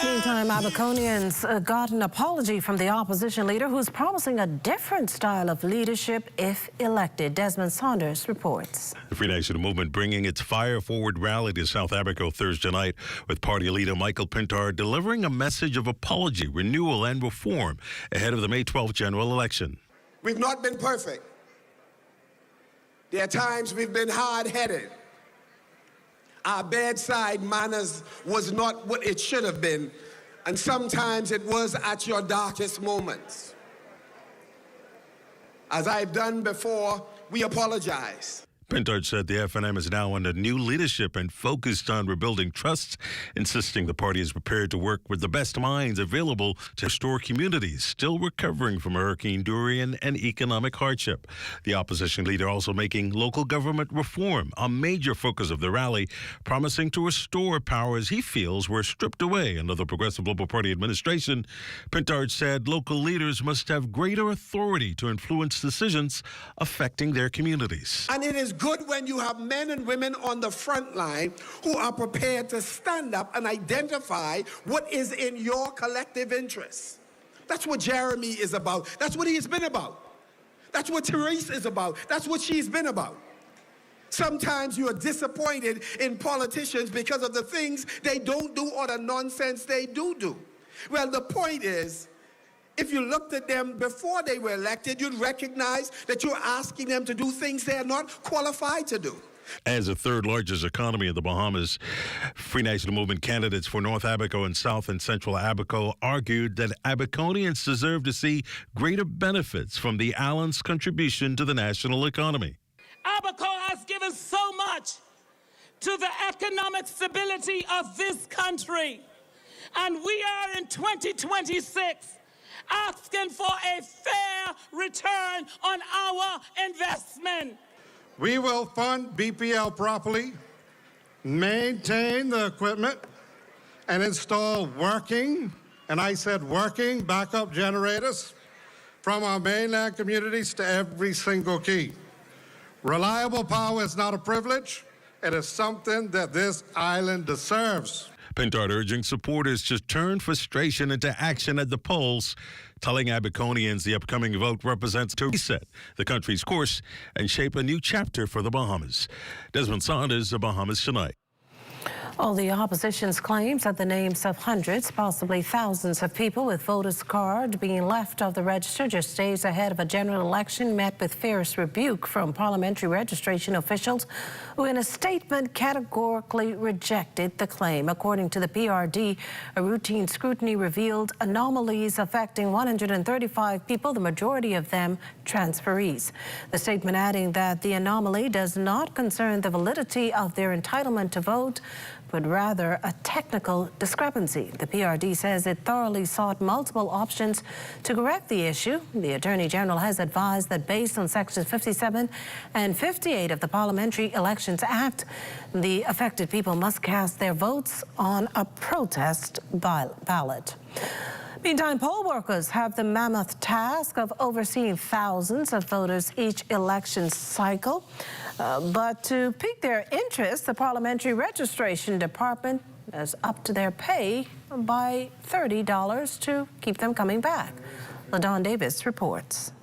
Meantime, Abaconians got an apology from the opposition leader who's promising a different style of leadership if elected. Desmond Saunders reports. The Free National Movement bringing its Fire Forward rally to South Abaco Thursday night, with party leader Michael Pintard delivering a message of apology, renewal, and reform ahead of the May 12th general election. We've not been perfect. There are times we've been hard-headed. Our bedside manners was not what it should have been, and sometimes it was at your darkest moments. As I've done before, we apologize. Pintard said the FNM is now under new leadership and focused on rebuilding trust, insisting the party is prepared to work with the best minds available to restore communities still recovering from Hurricane Dorian and economic hardship. The opposition leader also making local government reform a major focus of the rally, promising to restore powers he feels were stripped away under the Progressive Labour Party administration. Pintard said local leaders must have greater authority to influence decisions affecting their communities. And it is good when you have men and women on the front line who are prepared to stand up and identify what is in your collective interests. That's what Jeremy is about. That's what he's been about. That's what Therese is about. That's what she's been about. Sometimes you are disappointed in politicians because of the things they don't do or the nonsense they do. Well, the point is, if you looked at them before they were elected, you'd recognize that you're asking them to do things they are not qualified to do. As the third largest economy in the Bahamas, Free National Movement candidates for North Abaco and South and Central Abaco argued that Abaconians deserve to see greater benefits from the island's contribution to the national economy. Abaco has given so much to the economic stability of this country, and we are in 2026. Asking for a fair return on our investment. We will fund BPL properly, maintain the equipment, and install working, and I said working, backup generators from our mainland communities to every single key. Reliable power is not a privilege. It is something that this island deserves. Pintard urging supporters to turn frustration into action at the polls, telling Abaconians the upcoming vote represents to reset the country's course and shape a new chapter for the Bahamas. Desmond Saunders, The Bahamas Tonight. All the opposition's claims that the names of hundreds, possibly thousands of people with voters' card being left off the register just days ahead of a general election met with fierce rebuke from parliamentary registration officials who in a statement categorically rejected the claim. According to the PRD, a routine scrutiny revealed anomalies affecting 135 people, the majority of them transferees. The statement adding that the anomaly does not concern the validity of their entitlement to vote, but rather a technical discrepancy. The PRD says it thoroughly sought multiple options to correct the issue. The Attorney General has advised that based on Sections 57 and 58 of the Parliamentary Elections Act, the affected people must cast their votes on a protest ballot. Meantime, poll workers have the mammoth task of overseeing thousands of voters each election cycle. But to pique their interest, the Parliamentary Registration Department has upped their pay by $30 to keep them coming back. LaDawn Davis reports.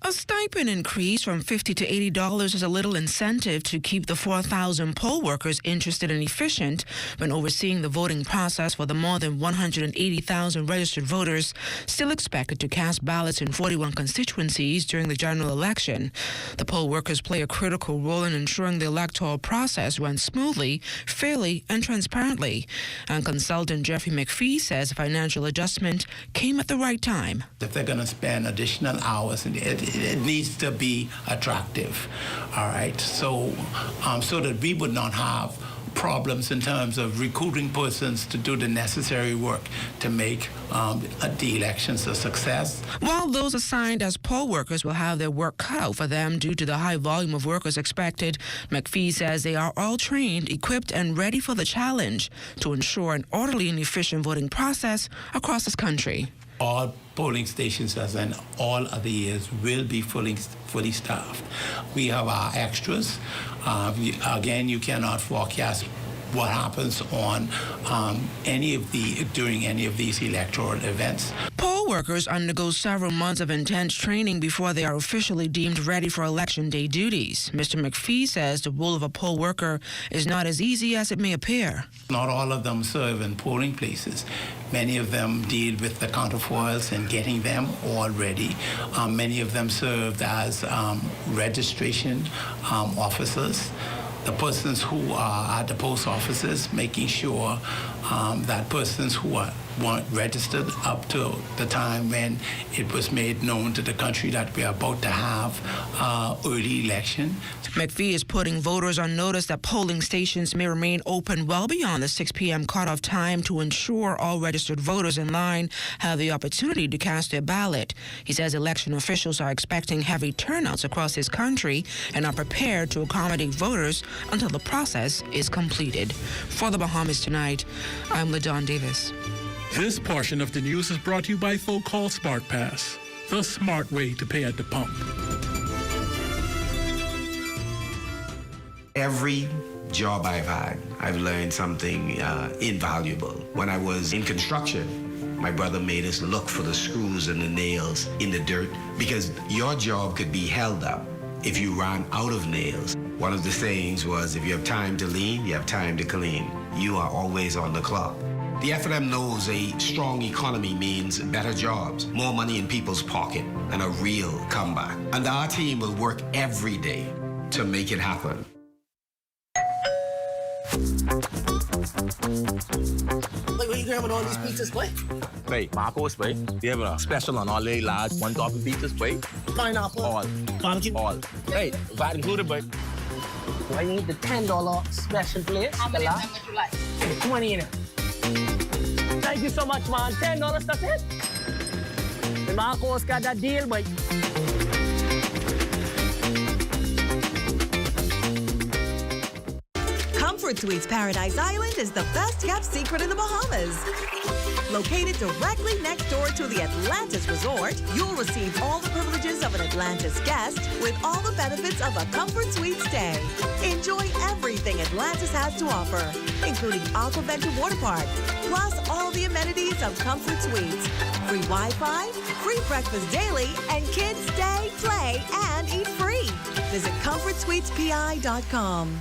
A stipend increase from $50 to $80 is a little incentive to keep the 4,000 poll workers interested and efficient when overseeing the voting process for the more than 180,000 registered voters still expected to cast ballots in 41 constituencies during the general election. The poll workers play a critical role in ensuring the electoral process runs smoothly, fairly, and transparently. And consultant Jeffrey McPhee says a financial adjustment came at the right time. If they're going to spend additional hours in it needs to be attractive, all right? So that we would not have problems in terms of recruiting persons to do the necessary work to make the elections a success. While those assigned as poll workers will have their work cut out for them due to the high volume of workers expected, McPhee says they are all trained, equipped, and ready for the challenge to ensure an orderly and efficient voting process across this country. All polling stations, as in all other years, will be fully staffed. We have our extras. Again, you cannot forecast what happens on during any of these electoral events. Poll workers undergo several months of intense training before they are officially deemed ready for election day duties. Mr. McPhee says the role of a poll worker is not as easy as it may appear. Not all of them serve in polling places. Many of them deal with the counterfoils and getting them all ready. Many of them served as registration officers. The persons who are at the post offices, making sure that persons who weren't registered up to the time when it was made known to the country that we are about to have early election. McPhee is putting voters on notice that polling stations may remain open well beyond the 6 p.m. cutoff time to ensure all registered voters in line have the opportunity to cast their ballot. He says election officials are expecting heavy turnouts across this country and are prepared to accommodate voters until the process is completed. For the Bahamas Tonight, I'm LaDawn Davis. This portion of the news is brought to you by folk called Smart Pass, the smart way to pay at the pump. Every job I've had, I've learned something invaluable. When I was in construction, my brother made us look for the screws and the nails in the dirt because your job could be held up if you ran out of nails. One of the sayings was, if you have time to lean, you have time to clean. You are always on the clock. The F&M knows a strong economy means better jobs, more money in people's pocket, and a real comeback. And our team will work every day to make it happen. Wait, what you grabbing all these pizzas, boy? Wait, Marcos, wait. We have a special on all the large one topping pizzas, wait. Pineapple. All. Barbecue. All. Hey, VAT included, boy. I need the $10 special plate. How many would you like? 20 in it. Thank you so much, man. $10, that's it. The Marcos got that deal, boy. Comfort Suites Paradise Island is the best kept secret in the Bahamas. Located directly next door to the Atlantis Resort, you'll receive all the privileges of an Atlantis guest with all the benefits of a Comfort Suite stay. Enjoy everything Atlantis has to offer, including Aquaventure Water Park, plus all the amenities of Comfort Suites. Free Wi-Fi, free breakfast daily, and kids stay, play, and eat free. Visit ComfortSuitesPI.com.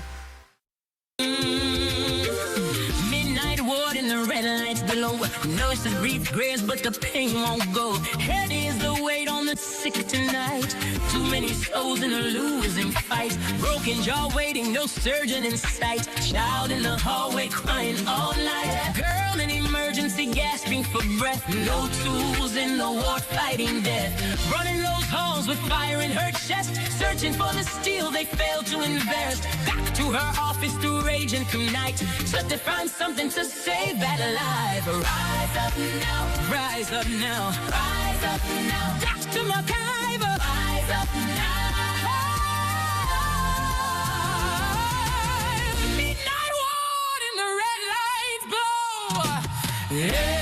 red lights below. Nurse to breathe grace, but the pain won't go. Head is the weight on the sick tonight. Too many souls in a losing fight. Broken jaw waiting, no surgeon in sight. Child in the hallway crying all night. Girl in emergency gasping for breath. No tools in the war fighting death. Running those halls with fire in her chest. Searching for the steel they failed to invest. Back to her office through rage and through night. Just to find something to save that life. Rise up now. Rise up now. Rise up now. Dr. McIver. Rise up now. Midnight one and the red lights blow. Yeah.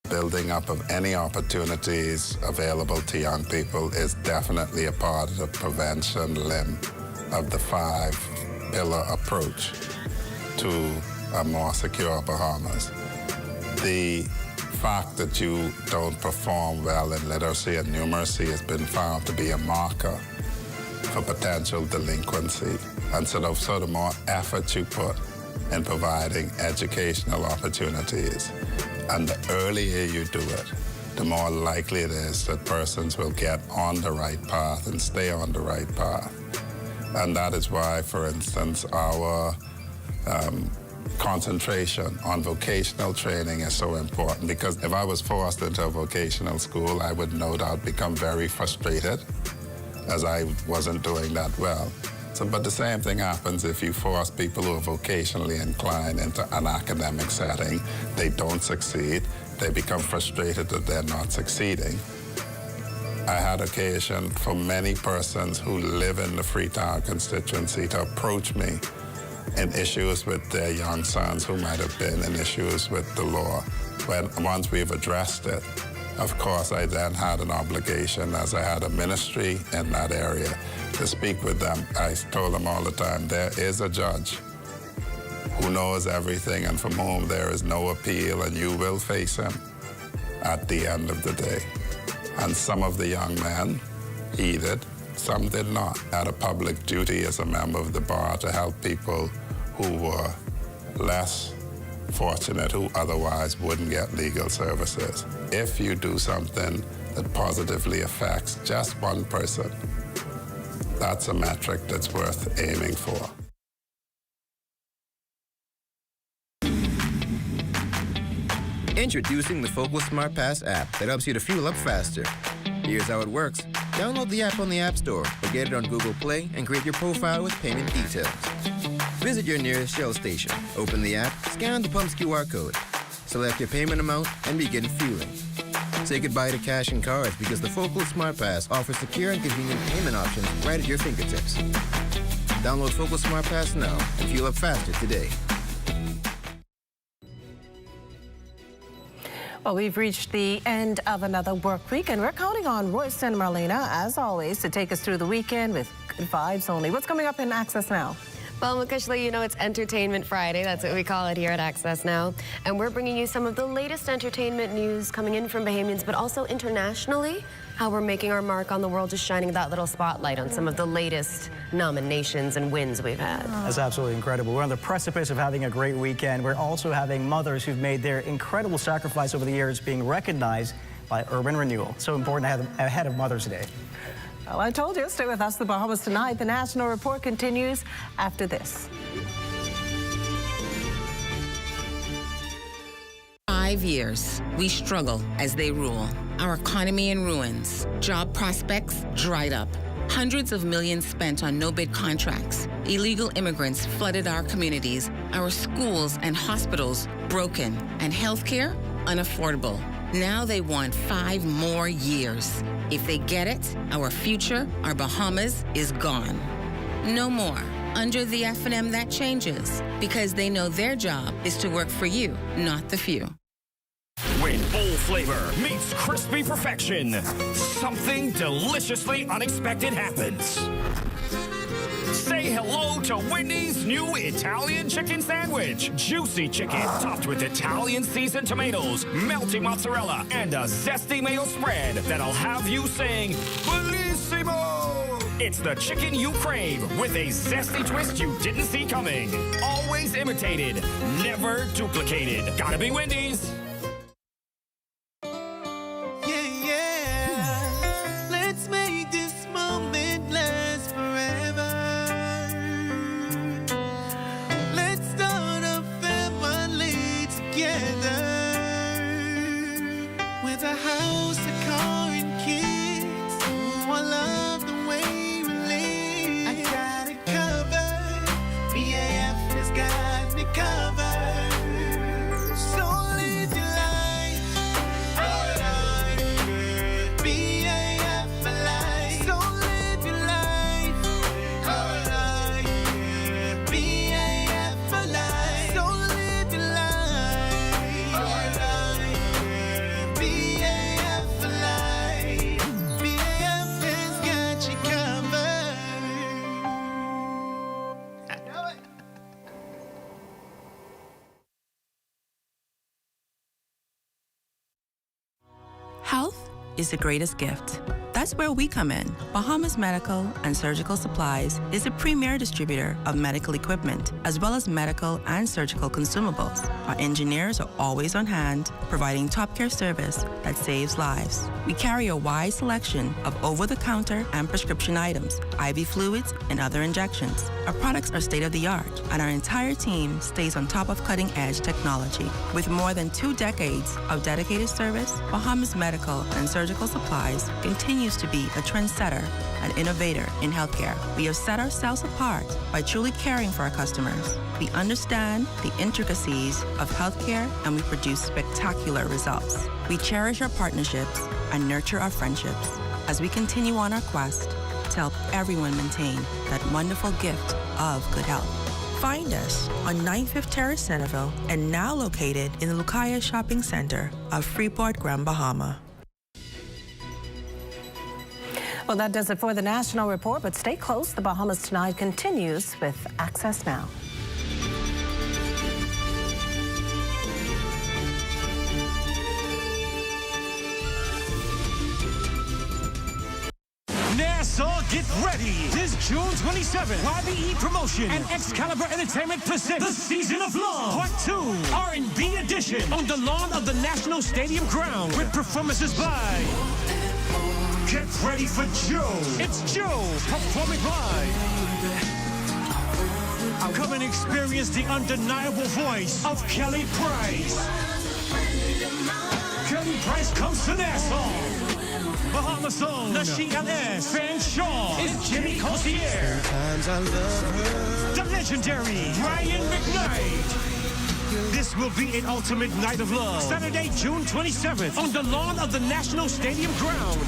Building up of any opportunities available to young people is definitely a part of the prevention limb of the 5-pillar approach to a more secure Bahamas. The fact that you don't perform well in literacy and numeracy has been found to be a marker for potential delinquency. And so the more effort you put in providing educational opportunities, and the earlier you do it, the more likely it is that persons will get on the right path and stay on the right path. And that is why, for instance, our concentration on vocational training is so important, because if I was forced into a vocational school, I would no doubt become very frustrated, as I wasn't doing that well. But the same thing happens if you force people who are vocationally inclined into an academic setting. They don't succeed. They become frustrated that they're not succeeding. I had occasion for many persons who live in the Freetown constituency to approach me in issues with their young sons who might have been in issues with the law. Once we've addressed it, of course, I then had an obligation, as I had a ministry in that area, to speak with them. I told them all the time, there is a judge who knows everything and from whom there is no appeal, and you will face him at the end of the day. And some of the young men heeded, some did not. I had a public duty as a member of the bar to help people who were less fortunate, who otherwise wouldn't get legal services. If you do something that positively affects just one person, that's a metric that's worth aiming for. Introducing the Focal Smart Pass app that helps you to fuel up faster. Here's how it works. Download the app on the App Store or get it on Google Play and create your profile with payment details. Visit your nearest Shell station, open the app, scan the pump's QR code, select your payment amount, and begin fueling. Say goodbye to cash and cards because the Focal Smart Pass offers secure and convenient payment options right at your fingertips. Download Focal Smart Pass now and fuel up faster today. Well, we've reached the end of another work week, and we're counting on Royce and Marlena, as always, to take us through the weekend with good vibes only. What's coming up in Access Now? Well, Makashla, you know it's Entertainment Friday. That's what we call it here at Access Now. And we're bringing you some of the latest entertainment news coming in from Bahamians, but also internationally, how we're making our mark on the world, just shining that little spotlight on some of the latest nominations and wins we've had. That's absolutely incredible. We're on the precipice of having a great weekend. We're also having mothers who've made their incredible sacrifice over the years being recognized by Urban Renewal. So important to have them ahead of Mother's Day. Well, I told you, stay with us, the Bahamas Tonight. The National Report continues after this. 5 years, we struggle as they rule. Our economy in ruins, job prospects dried up, hundreds of millions spent on no-bid contracts, illegal immigrants flooded our communities, our schools and hospitals broken, and healthcare unaffordable. Now they want 5 more years. If they get it, our future, our Bahamas, is gone. No more. Under the F&M, that changes, because they know their job is to work for you, not the few. When bold flavor meets crispy perfection, something deliciously unexpected happens. Say hello to Wendy's new Italian chicken sandwich. Juicy chicken topped with Italian seasoned tomatoes, melty mozzarella, and a zesty mayo spread that'll have you saying, Bellissimo! It's the chicken you crave with a zesty twist you didn't see coming. Always imitated, never duplicated. Gotta be Wendy's. Health is the greatest gift. That's where we come in. Bahamas Medical and Surgical Supplies is a premier distributor of medical equipment, as well as medical and surgical consumables. Our engineers are always on hand, providing top care service that saves lives. We carry a wide selection of over-the-counter and prescription items, IV fluids, and other injections. Our products are state-of-the-art, and our entire team stays on top of cutting-edge technology. With more than 2 decades of dedicated service, Bahamas Medical and Surgical Supplies continues to be a trendsetter and innovator in healthcare. We have set ourselves apart by truly caring for our customers. We understand the intricacies of healthcare, and we produce spectacular results. We cherish our partnerships and nurture our friendships as we continue on our quest to help everyone maintain that wonderful gift of good health. Find us on 95th Terrace, Centerville, and now located in the Lucaya Shopping Center of Freeport, Grand Bahama. Well, that does it for the National Report, but stay close. The Bahamas Tonight continues with Access Now. Nassau, get ready! This June 27th, YBE Promotion and Excalibur Entertainment presents The Season of Love, Part 2, R&B Edition, on the lawn of the National Stadium ground, with performances by... Get ready for Joe. It's Joe performing live. Come and experience the undeniable voice of Kelly Price. Kelly Price comes to Nassau. Bahamas own, the CLS, Fan Shaw, is Jimmy Cossier. Sometimes I love her. The legendary Brian McKnight. This will be an ultimate night of love. Saturday, June 27th, on the lawn of the National Stadium ground.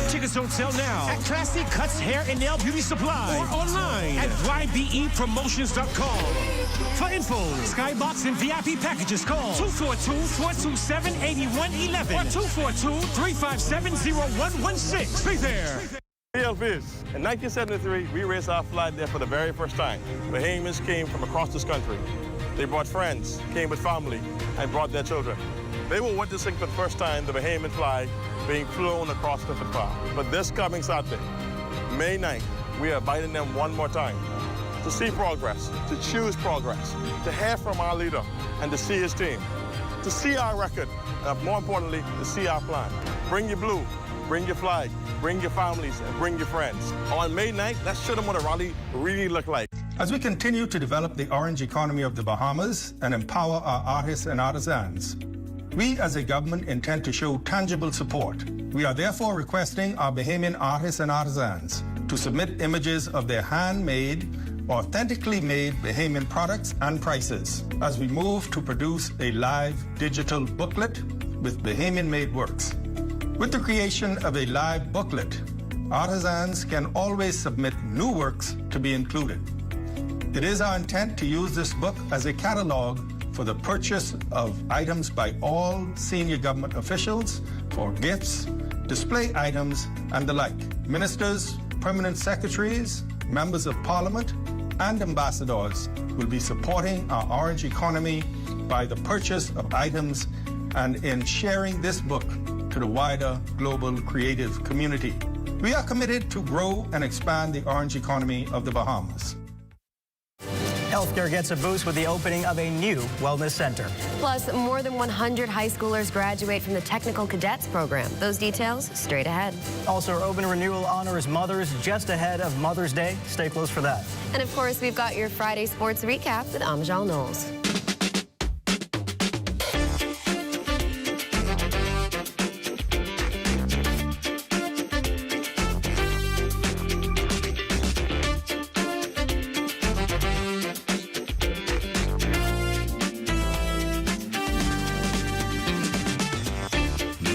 Tickets on sale now at Classy Cuts Hair and Nail Beauty Supply or online at ybepromotions.com. For info, Skybox and VIP packages, call 242-427-8111 or 242-357-0116. Be there. Elvis. In 1973, we raised our flag there for the very first time. Bahamians came from across this country. They brought friends, came with family, and brought their children. They were witnessing for the first time the Bahamian flag being flown across the Far. But this coming Saturday, May 9th, we are inviting them one more time to see progress, to choose progress, to hear from our leader, and to see his team, to see our record, and more importantly, to see our plan. Bring your blue, bring your flag, bring your families, and bring your friends. On May 9th, let's show them what a rally really look like. As we continue to develop the orange economy of the Bahamas and empower our artists and artisans, we as a government intend to show tangible support. We are therefore requesting our Bahamian artists and artisans to submit images of their handmade, authentically made Bahamian products and prices as we move to produce a live digital booklet with Bahamian-made works. With the creation of a live booklet, artisans can always submit new works to be included. It is our intent to use this book as a catalog for the purchase of items by all senior government officials for gifts, display items, and the like. Ministers, permanent secretaries, members of parliament, and ambassadors will be supporting our orange economy by the purchase of items and in sharing this book to the wider global creative community. We are committed to grow and expand the orange economy of the Bahamas. Healthcare gets a boost with the opening of a new wellness center. Plus, more than 100 high schoolers graduate from the Technical Cadets program. Those details straight ahead. Also, Urban Renewal honors mothers just ahead of Mother's Day. Stay close for that. And of course, we've got your Friday sports recap with Amjad Knowles.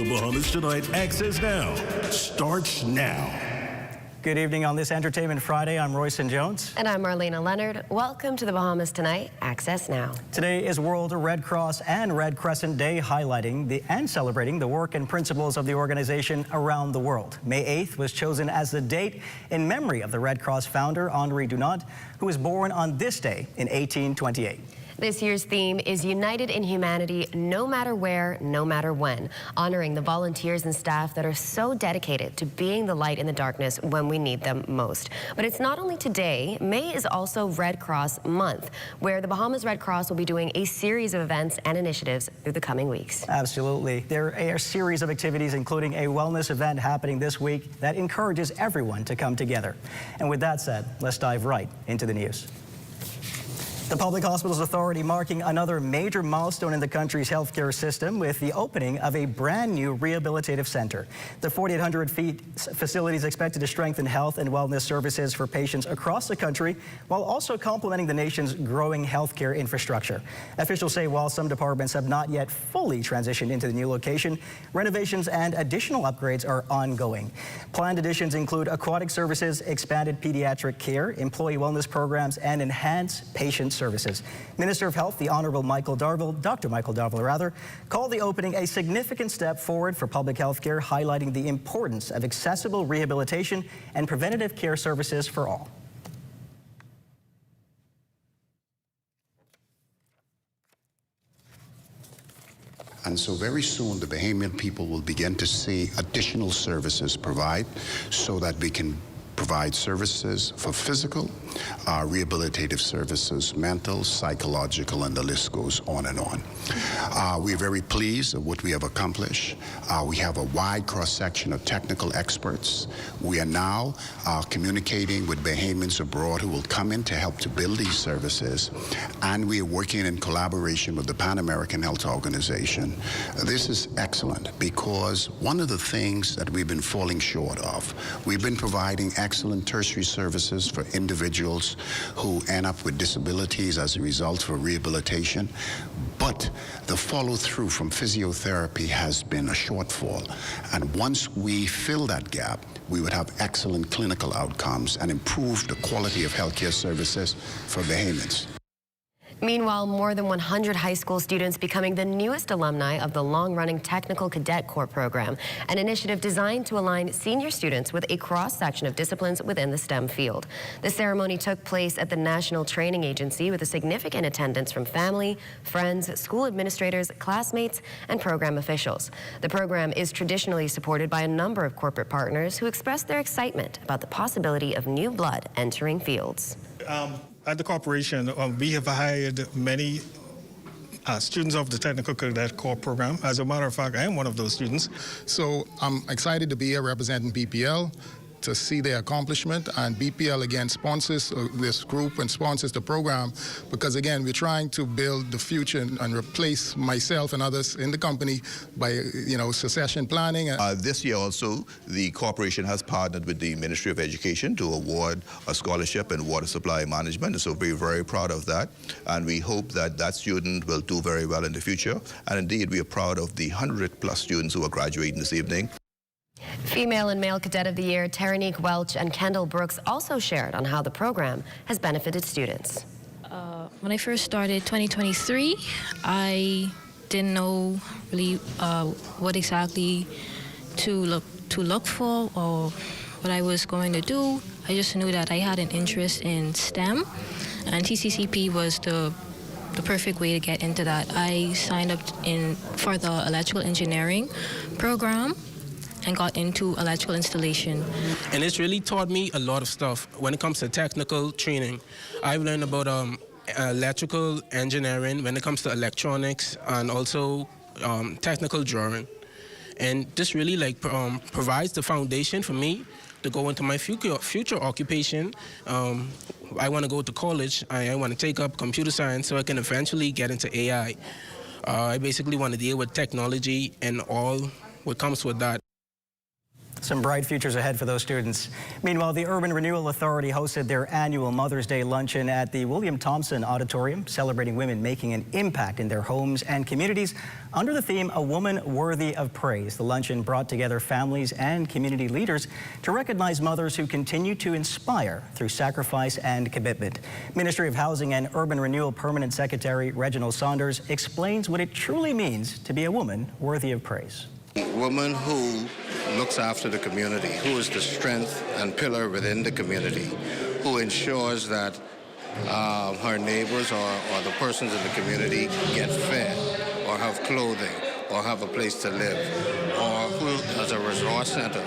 Bahamas Tonight Access Now starts now. Good evening on this Entertainment Friday. I'm Royson Jones. And I'm Marlena Leonard. Welcome to the Bahamas Tonight Access Now. Today is World Red Cross and Red Crescent Day, highlighting and celebrating the work and principles of the organization around the world. May 8th was chosen as the date in memory of the Red Cross founder, Henri Dunant, who was born on this day in 1828. This year's theme is United in Humanity, no matter where, no matter when, honoring the volunteers and staff that are so dedicated to being the light in the darkness when we need them most. But it's not only today. May is also Red Cross Month, where the Bahamas Red Cross will be doing a series of events and initiatives through the coming weeks. Absolutely. There are a series of activities, including a wellness event happening this week that encourages everyone to come together. And with that said, let's dive right into the news. The Public Hospitals Authority marking another major milestone in the country's healthcare system with the opening of a brand new rehabilitative center. The 4,800 feet facility is expected to strengthen health and wellness services for patients across the country while also complementing the nation's growing healthcare infrastructure. Officials say while some departments have not yet fully transitioned into the new location, renovations and additional upgrades are ongoing. Planned additions include aquatic services, expanded pediatric care, employee wellness programs, and enhanced patient services. Minister of Health, the Honorable Dr. Michael Darville, called the opening a significant step forward for public health care, highlighting the importance of accessible rehabilitation and preventative care services for all. And so very soon the Bahamian people will begin to see additional services provide so that we can provide services for physical, rehabilitative services, mental, psychological, and the list goes on and on. We're very pleased with what we have accomplished. We have a wide cross-section of technical experts. We are now communicating with Bahamians abroad who will come in to help to build these services, and we are working in collaboration with the Pan American Health Organization. This is excellent because one of the things that we've been falling short of, we've been providing excellent tertiary services for individuals who end up with disabilities as a result of rehabilitation, but the follow-through from physiotherapy has been a shortfall. And once we fill that gap, we would have excellent clinical outcomes and improve the quality of healthcare services for Bahamians. Meanwhile, more than 100 high school students becoming the newest alumni of the long-running Technical Cadet Corps program, an initiative designed to align senior students with a cross-section of disciplines within the STEM field. The ceremony took place at the National Training Agency with a significant attendance from family, friends, school administrators, classmates, and program officials. The program is traditionally supported by a number of corporate partners who expressed their excitement about the possibility of new blood entering fields. At the corporation, we have hired many students of the Technical Cadet Corps program. As a matter of fact, I am one of those students. So I'm excited to be here representing BPL to see their accomplishment, and BPL again sponsors this group and sponsors the program because again we're trying to build the future and replace myself and others in the company by succession planning. This year also the corporation has partnered with the Ministry of Education to award a scholarship in water supply management, and so we're very proud of that, and we hope that that student will do very well in the future, and indeed we are proud of the 100+ students who are graduating this evening. Female and Male Cadet of the Year, Teranique Welch and Kendall Brooks also shared on how the program has benefited students. When I first started 2023, I didn't know really what exactly to look for or what I was going to do. I just knew that I had an interest in STEM, and TCCP was the perfect way to get into that. I signed up for the electrical engineering program and got into electrical installation. And it's really taught me a lot of stuff when it comes to technical training. I've learned about electrical engineering when it comes to electronics and also technical drawing. And this really provides the foundation for me to go into my future occupation. I want to go to college. I want to take up computer science so I can eventually get into AI. I basically want to deal with technology and all what comes with that. Some bright futures ahead for those students. Meanwhile, the Urban Renewal Authority hosted their annual Mother's Day luncheon at the William Thompson Auditorium, celebrating women making an impact in their homes and communities under the theme, A Woman Worthy of Praise. The luncheon brought together families and community leaders to recognize mothers who continue to inspire through sacrifice and commitment. Ministry of Housing and Urban Renewal Permanent Secretary Reginald Saunders explains what it truly means to be a woman worthy of praise. A woman who looks after the community, who is the strength and pillar within the community, who ensures that her neighbors or the persons in the community get fed or have clothing or have a place to live, or who has a resource center.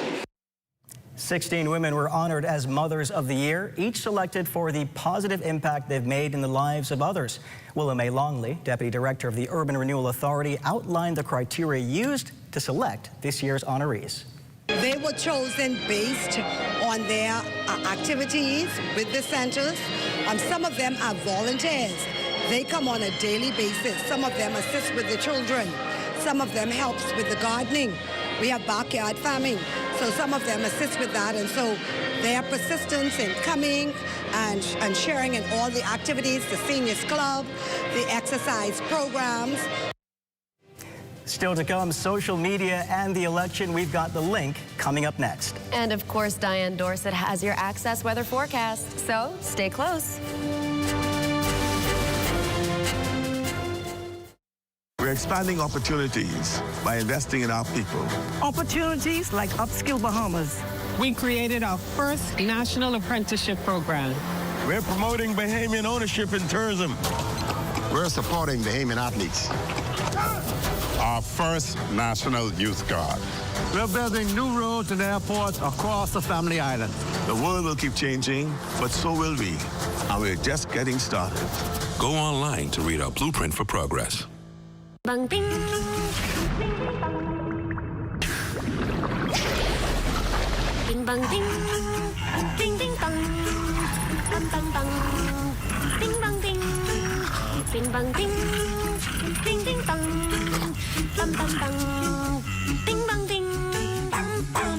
16 women were honored as Mothers of the Year, each selected for the positive impact they've made in the lives of others. Willa Mae Longley, Deputy Director of the Urban Renewal Authority, outlined the criteria used to select this year's honorees. They were chosen based on their activities with the centers. Some of them are volunteers. They come on a daily basis. Some of them assist with the children. Some of them helps with the gardening. We have backyard farming. So some of them assist with that. And so their persistence in coming and sharing in all the activities, the Seniors Club, the exercise programs. Still to come, social media and the election. We've got the link coming up next. And of course, Diane Dorsett has your Access weather forecast. So stay close. We're expanding opportunities by investing in our people. Opportunities like Upskill Bahamas. We created our first national apprenticeship program. We're promoting Bahamian ownership in tourism. We're supporting Bahamian athletes. Our first National Youth Guard. We're building new roads and airports across the Family Island. The world will keep changing, but so will we. And we're just getting started. Go online to read our blueprint for progress. Bang ding. Ding bang ding. Ding ding bang. Bang bang bang. Ding bang ding. Ding bang ding. Ding ding bang. Bang bang bang. Ding bang ding.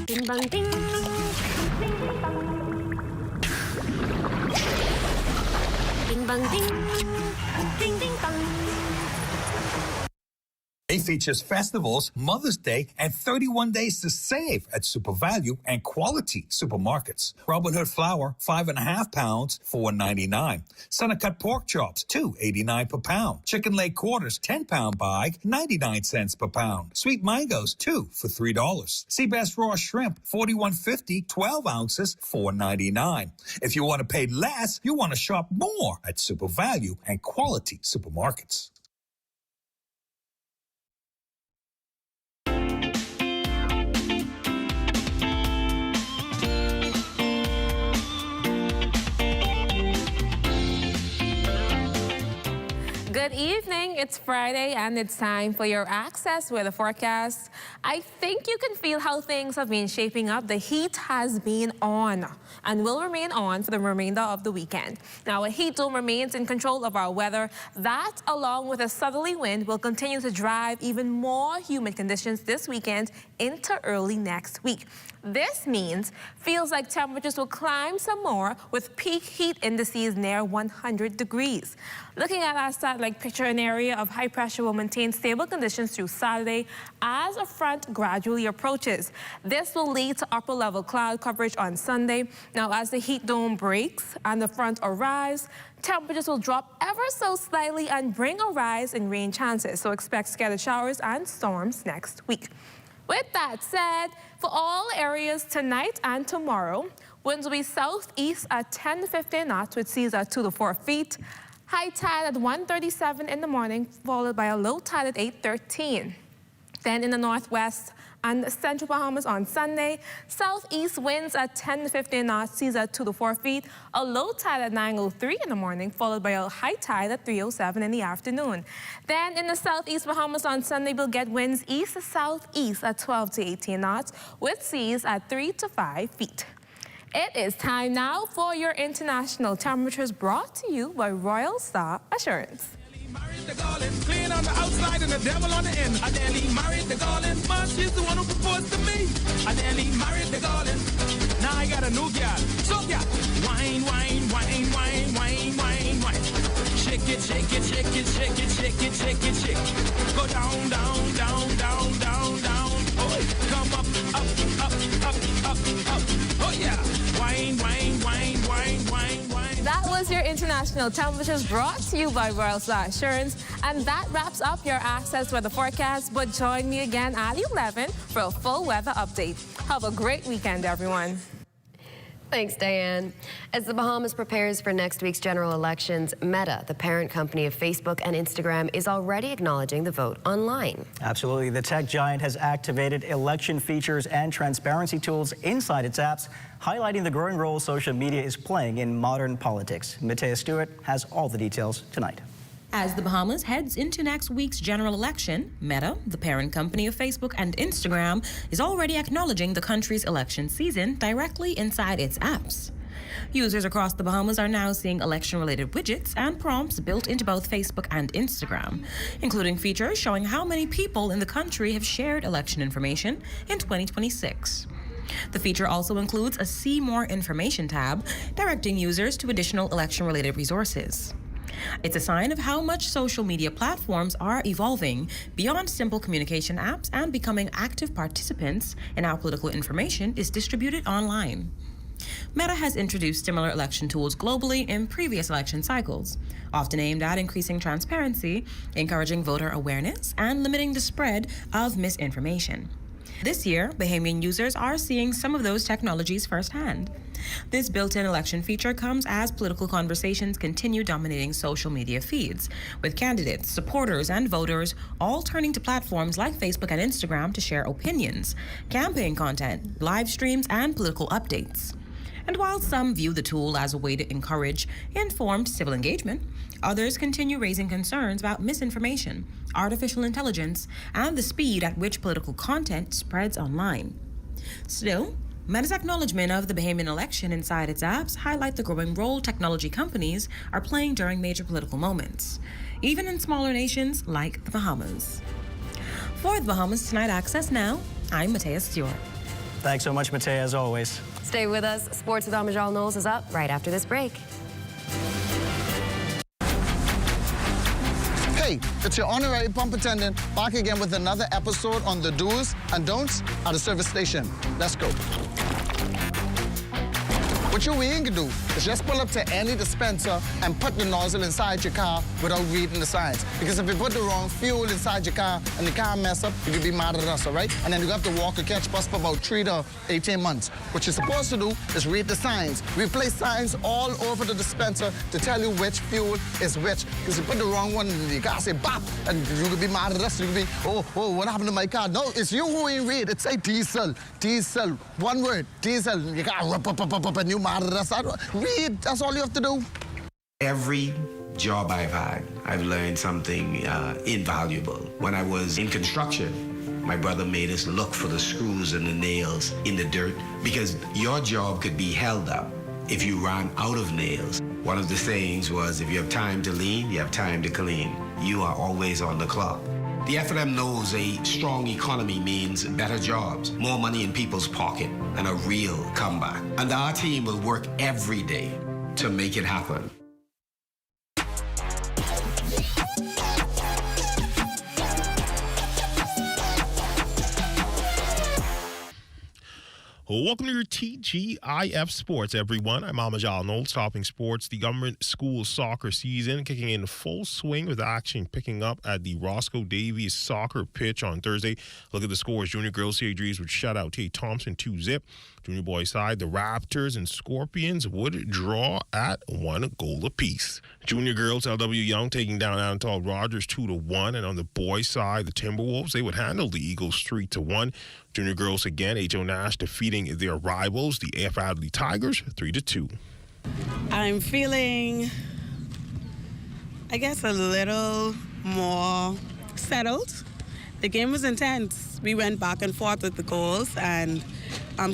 Ding bang ding. Ding bang ding. Ding ding bang. It features festivals, Mother's Day, and 31 days to save at Super Value and Quality Supermarkets. Robin Hood flour, 5.5 pounds, $4.99. Cut pork chops, $2.89 per pound. Chicken leg quarters, 10-pound bag, 99 cents per pound. Sweet mangoes, 2 for $3. Seabass raw shrimp, $41.50, 12 ounces, $4.99. If you want to pay less, you want to shop more at Super Value and Quality Supermarkets. Good evening. It's Friday and it's time for your Access weather forecast. I think you can feel how things have been shaping up. The heat has been on and will remain on for the remainder of the weekend. Now, a heat dome remains in control of our weather. That, along with a southerly wind, will continue to drive even more humid conditions this weekend into early next week. This means feels like temperatures will climb some more with peak heat indices near 100 degrees. Looking at our satellite picture, an area of high pressure will maintain stable conditions through Saturday as a front gradually approaches. This will lead to upper level cloud coverage on Sunday. Now, as the heat dome breaks and the front arrives, temperatures will drop ever so slightly and bring a rise in rain chances. So expect scattered showers and storms next week. With that said, for all areas tonight and tomorrow, winds will be southeast at 10 to 15 knots with seas at 2 to 4 feet. High tide at 1:37 in the morning, followed by a low tide at 8:13. Then in the northwest and central Bahamas on Sunday, southeast winds at 10 to 15 knots, seas at 2 to 4 feet, a low tide at 9:03 in the morning, followed by a high tide at 3:07 in the afternoon. Then in the southeast Bahamas on Sunday, we'll get winds east to southeast at 12 to 18 knots, with seas at 3 to 5 feet. It is time now for your international temperatures, brought to you by Royal Star Assurance. Clean on the outside and the devil on the end. I nearly married the Garland, but she's the one who proposed to me. I nearly married the Garland. Now I got a new gal. So yeah, wine, wine, wine, wine, wine, wine, wine. Shake it, shake it, shake it, shake it, shake it, shake it, shake it. Go down, down, down, down, down, down. Oh, come up, up, up, up, up, up. Oh yeah, wine, wine, wine, wine, wine, wine. That was your international temperatures, brought to you by Royal Star Assurance. And that wraps up your Access weather forecast. But join me again at 11 for a full weather update. Have a great weekend, everyone. Thanks, Diane. As the Bahamas prepares for next week's general elections, Meta, the parent company of Facebook and Instagram, is already acknowledging the vote online. Absolutely. The tech giant has activated election features and transparency tools inside its apps, highlighting the growing role social media is playing in modern politics. Matea Stewart has all the details tonight. As the Bahamas heads into next week's general election, Meta, the parent company of Facebook and Instagram, is already acknowledging the country's election season directly inside its apps. Users across the Bahamas are now seeing election-related widgets and prompts built into both Facebook and Instagram, including features showing how many people in the country have shared election information in 2026. The feature also includes a See More Information tab, directing users to additional election-related resources. It's a sign of how much social media platforms are evolving beyond simple communication apps and becoming active participants in how political information is distributed online. Meta has introduced similar election tools globally in previous election cycles, often aimed at increasing transparency, encouraging voter awareness, and limiting the spread of misinformation. This year, Bahamian users are seeing some of those technologies firsthand. This built-in election feature comes as political conversations continue dominating social media feeds, with candidates, supporters, and voters all turning to platforms like Facebook and Instagram to share opinions, campaign content, live streams, and political updates. And while some view the tool as a way to encourage informed civil engagement, others continue raising concerns about misinformation, artificial intelligence, and the speed at which political content spreads online. Still, Meta's acknowledgement of the Bahamian election inside its apps highlight the growing role technology companies are playing during major political moments, even in smaller nations like the Bahamas. For the Bahamas Tonight Access Now, I'm Matea Stewart. Thanks so much, Matea, as always. Stay with us. Sports with Amajal Knowles is up right after this break. Hey, it's your honorary pump attendant back again with another episode on the do's and don'ts at a service station. Let's go. What you ain't gonna do is just pull up to any dispenser and put the nozzle inside your car without reading the signs. Because if you put the wrong fuel inside your car and the car mess up, you could be mad at us, all right? And then you have to walk or catch bus for about 3 to 18 months. What you're supposed to do is read the signs. We place signs all over the dispenser to tell you which fuel is which. Because you put the wrong one in your car, say bop, and you could be mad at us. You could be, oh, what happened to my car? No, it's you who ain't read. It's a diesel, diesel, one word, diesel. Your car, and you mad at us. Read, that's all you have to do. Every job I've had, I've learned something invaluable. When I was in construction, my brother made us look for the screws and the nails in the dirt because your job could be held up if you ran out of nails. One of the sayings was, if you have time to lean, you have time to clean. You are always on the clock. The FNM knows a strong economy means better jobs, more money in people's pocket, and a real comeback. And our team will work every day to make it happen. Welcome to your TGIF Sports, everyone. I'm Amajal Knowles, topping sports. The government school soccer season kicking in full swing with action picking up at the Roscoe Davies soccer pitch on Thursday. Look at the scores. Junior girls CAGs would shut out Tate Thompson 2-0. Junior boys side, the Raptors and Scorpions would draw at 1 goal apiece. Junior girls, LW Young taking down Anatol Rogers 2-1. And on the boys side, the Timberwolves, they would handle the Eagles 3-1. Junior girls again, H.O. Nash defeating their rivals, the AF Adley Tigers, 3-2. I'm feeling, I guess, a little more settled. The game was intense. We went back and forth with the goals, and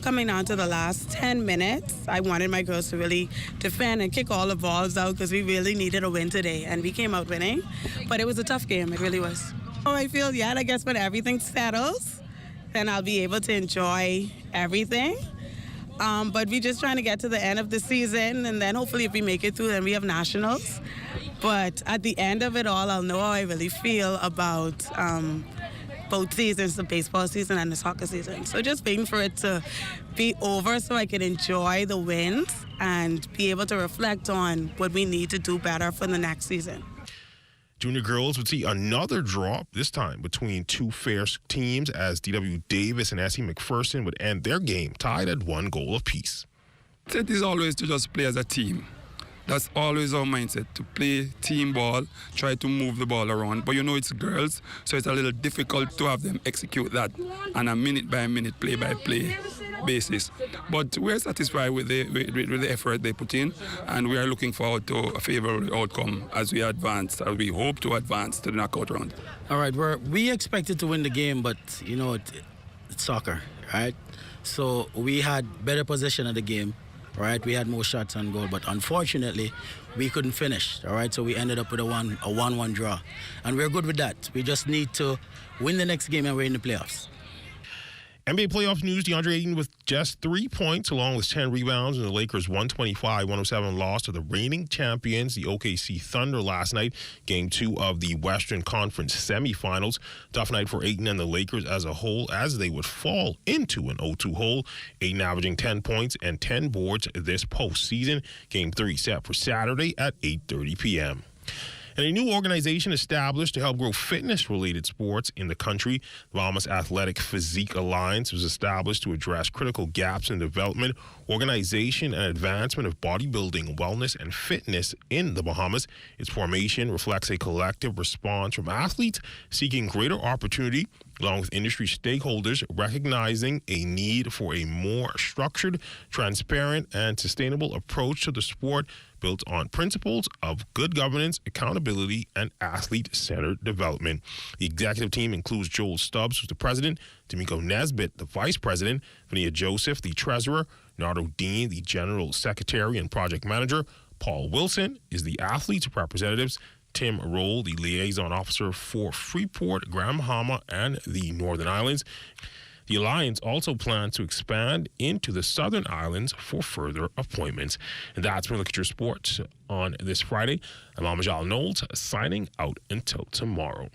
coming down to the last 10 minutes, I wanted my girls to really defend and kick all the balls out because we really needed a win today, and we came out winning. But it was a tough game, it really was. Oh, I feel, I guess when everything settles, then I'll be able to enjoy everything. But we're just trying to get to the end of the season, and then hopefully if we make it through, then we have nationals. But at the end of it all, I'll know how I really feel about both seasons, the baseball season and the soccer season. So just waiting for it to be over so I can enjoy the wins and be able to reflect on what we need to do better for the next season. Junior girls would see another draw, this time between two fair teams, as D.W. Davis and S.E. McPherson would end their game tied at 1 goal apiece. It is always to just play as a team. That's always our mindset, to play team ball, try to move the ball around. But it's girls, so it's a little difficult to have them execute that on a minute-by-minute, play-by-play basis. But we're satisfied with the effort they put in, and we are looking forward to a favorable outcome as we advance, as we hope to advance to the knockout round. All right, we expected to win the game, but, it's soccer, right? So we had better possession of the game. Right, we had more shots on goal, but unfortunately, we couldn't finish. All right, so we ended up with a 1-1 draw, and we're good with that. We just need to win the next game, and we're in the playoffs. NBA playoff news, DeAndre Ayton with just 3 points along with 10 rebounds in the Lakers' 125-107 loss to the reigning champions, the OKC Thunder, last night. Game 2 of the Western Conference semifinals. Tough night for Ayton and the Lakers as a whole, as they would fall into an 0-2 hole. Ayton averaging 10 points and 10 boards this postseason. Game 3 set for Saturday at 8:30 p.m. And a new organization established to help grow fitness-related sports in the country. The Bahamas Athletic Physique Alliance was established to address critical gaps in development, organization, and advancement of bodybuilding, wellness, and fitness in the Bahamas. Its formation reflects a collective response from athletes seeking greater opportunity, along with industry stakeholders recognizing a need for a more structured, transparent, and sustainable approach to the sport built on principles of good governance, accountability, and athlete-centered development. The executive team includes Joel Stubbs, who's the president, D'Amico Nesbitt, the vice president, Vania Joseph, the treasurer, Nardo Dean, the general secretary and project manager, Paul Wilson is the athletes representatives, Tim Roll, the liaison officer for Freeport, Grand Bahama, and the Northern Islands. The Alliance also plans to expand into the Southern Islands for further appointments. And that's when we look at your sports on this Friday. I'm Amajal Knowles, signing out until tomorrow.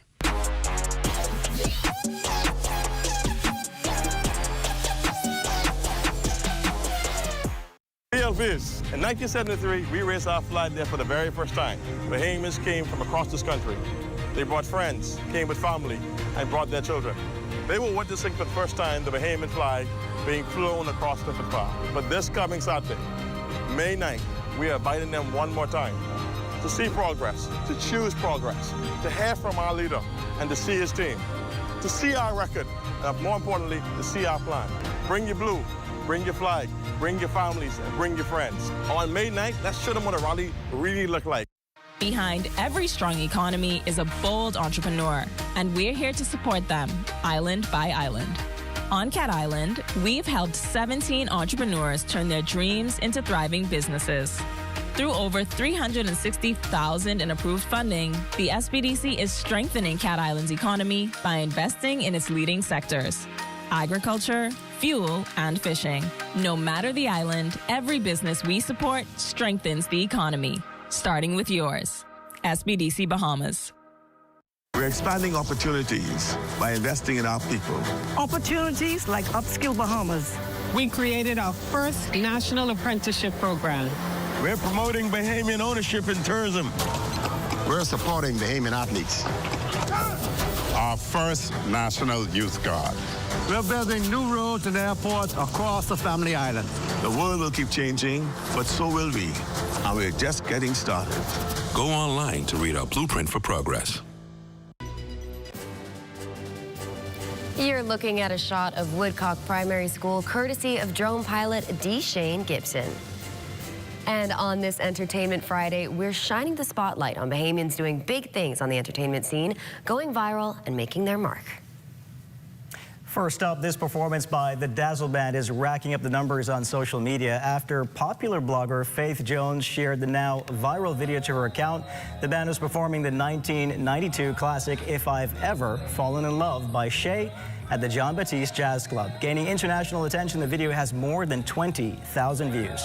Fish. In 1973, we raised our flag there for the very first time. Bahamians came from across this country. They brought friends, came with family, and brought their children. They were witnessing for the first time the Bahamian flag being flown across Clifford Park. But this coming Saturday, May 9th, we are inviting them one more time to see progress, to choose progress, to hear from our leader, and to see his team, to see our record, and more importantly, to see our plan. Bring your blue, bring your flag, bring your families, and bring your friends. On May 9th, let's show them what a rally really look like. Behind every strong economy is a bold entrepreneur, and we're here to support them, island by island. On Cat Island, we've helped 17 entrepreneurs turn their dreams into thriving businesses. Through over $360,000 in approved funding, the SBDC is strengthening Cat Island's economy by investing in its leading sectors: agriculture, fuel, and fishing. No matter the island, every business we support strengthens the economy. Starting with yours. SBDC Bahamas. We're expanding opportunities by investing in our people. Opportunities like Upskill Bahamas. we created our first national apprenticeship program. We're promoting Bahamian ownership in tourism. We're supporting Bahamian athletes. Our first National Youth Guard. We're building new roads and airports across the Family Island. The world will keep changing, but so will we. And we're just getting started. Go online to read our blueprint for progress. You're looking at a shot of Woodcock Primary School, courtesy of drone pilot D. Shane Gibson. And on this Entertainment Friday, we're shining the spotlight on Bahamians doing big things on the entertainment scene, going viral and making their mark. First up, this performance by the Dazzle Band is racking up the numbers on social media after popular blogger Faith Jones shared the now viral video to her account. The band was performing the 1992 classic If I've Ever Fallen in Love by Shay at the John Batiste Jazz Club. Gaining international attention, the video has more than 20,000 views.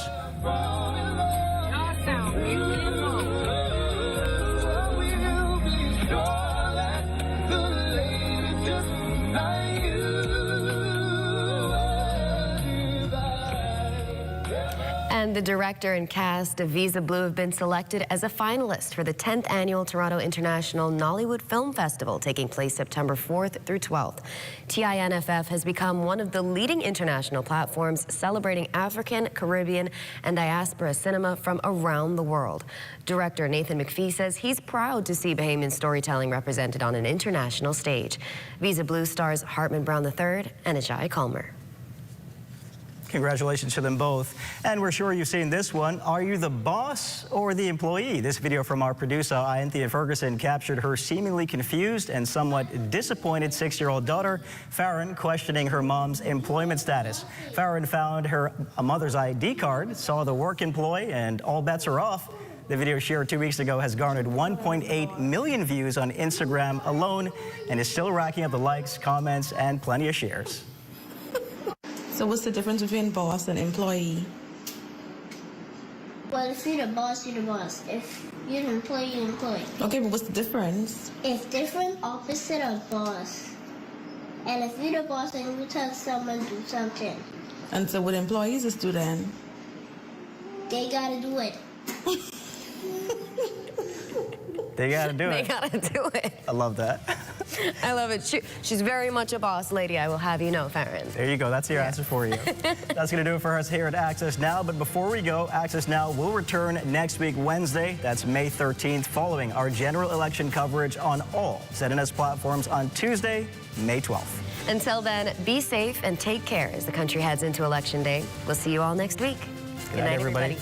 And the director and cast of Visa Blue have been selected as a finalist for the 10th Annual Toronto International Nollywood Film Festival, taking place September 4th through 12th. TINFF has become one of the leading international platforms celebrating African, Caribbean, and diaspora cinema from around the world. Director Nathan McPhee says he's proud to see Bahamian storytelling represented on an international stage. Visa Blue stars Hartman Brown III and Ajay Kalmer. Congratulations to them both. And we're sure you've seen this one. Are you the boss or the employee? This video from our producer, Ianthea Ferguson, captured her seemingly confused and somewhat disappointed 6-year-old daughter, Farron, questioning her mom's employment status. Farron found her mother's ID card, saw the work employee, and all bets are off. The video shared 2 weeks ago has garnered 1.8 million views on Instagram alone and is still racking up the likes, comments, and plenty of shares. So what's the difference between boss and employee? Well, if you're the boss, you're the boss. If you're the employee, you're the employee. Okay, but what's the difference? It's different, opposite of boss. And if you're the boss, then you tell someone to do something. And so what employees just do then? They gotta do it. They gotta do They it. gotta do it. I love that. I love it. She's very much a boss lady, I will have you know, Farron. There you go. That's your answer for you. That's going to do it for us here at Access Now. But before we go, Access Now will return next week, Wednesday. That's May 13th, following our general election coverage on all ZNS platforms on Tuesday, May 12th. Until then, be safe and take care as the country heads into Election Day. We'll see you all next week. Good night, everybody.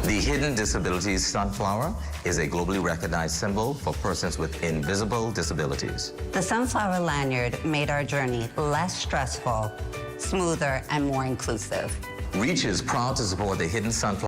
The Hidden Disabilities Sunflower is a globally recognized symbol for persons with invisible disabilities. The Sunflower lanyard made our journey less stressful, smoother, and more inclusive. REACH is proud to support the Hidden Sunflower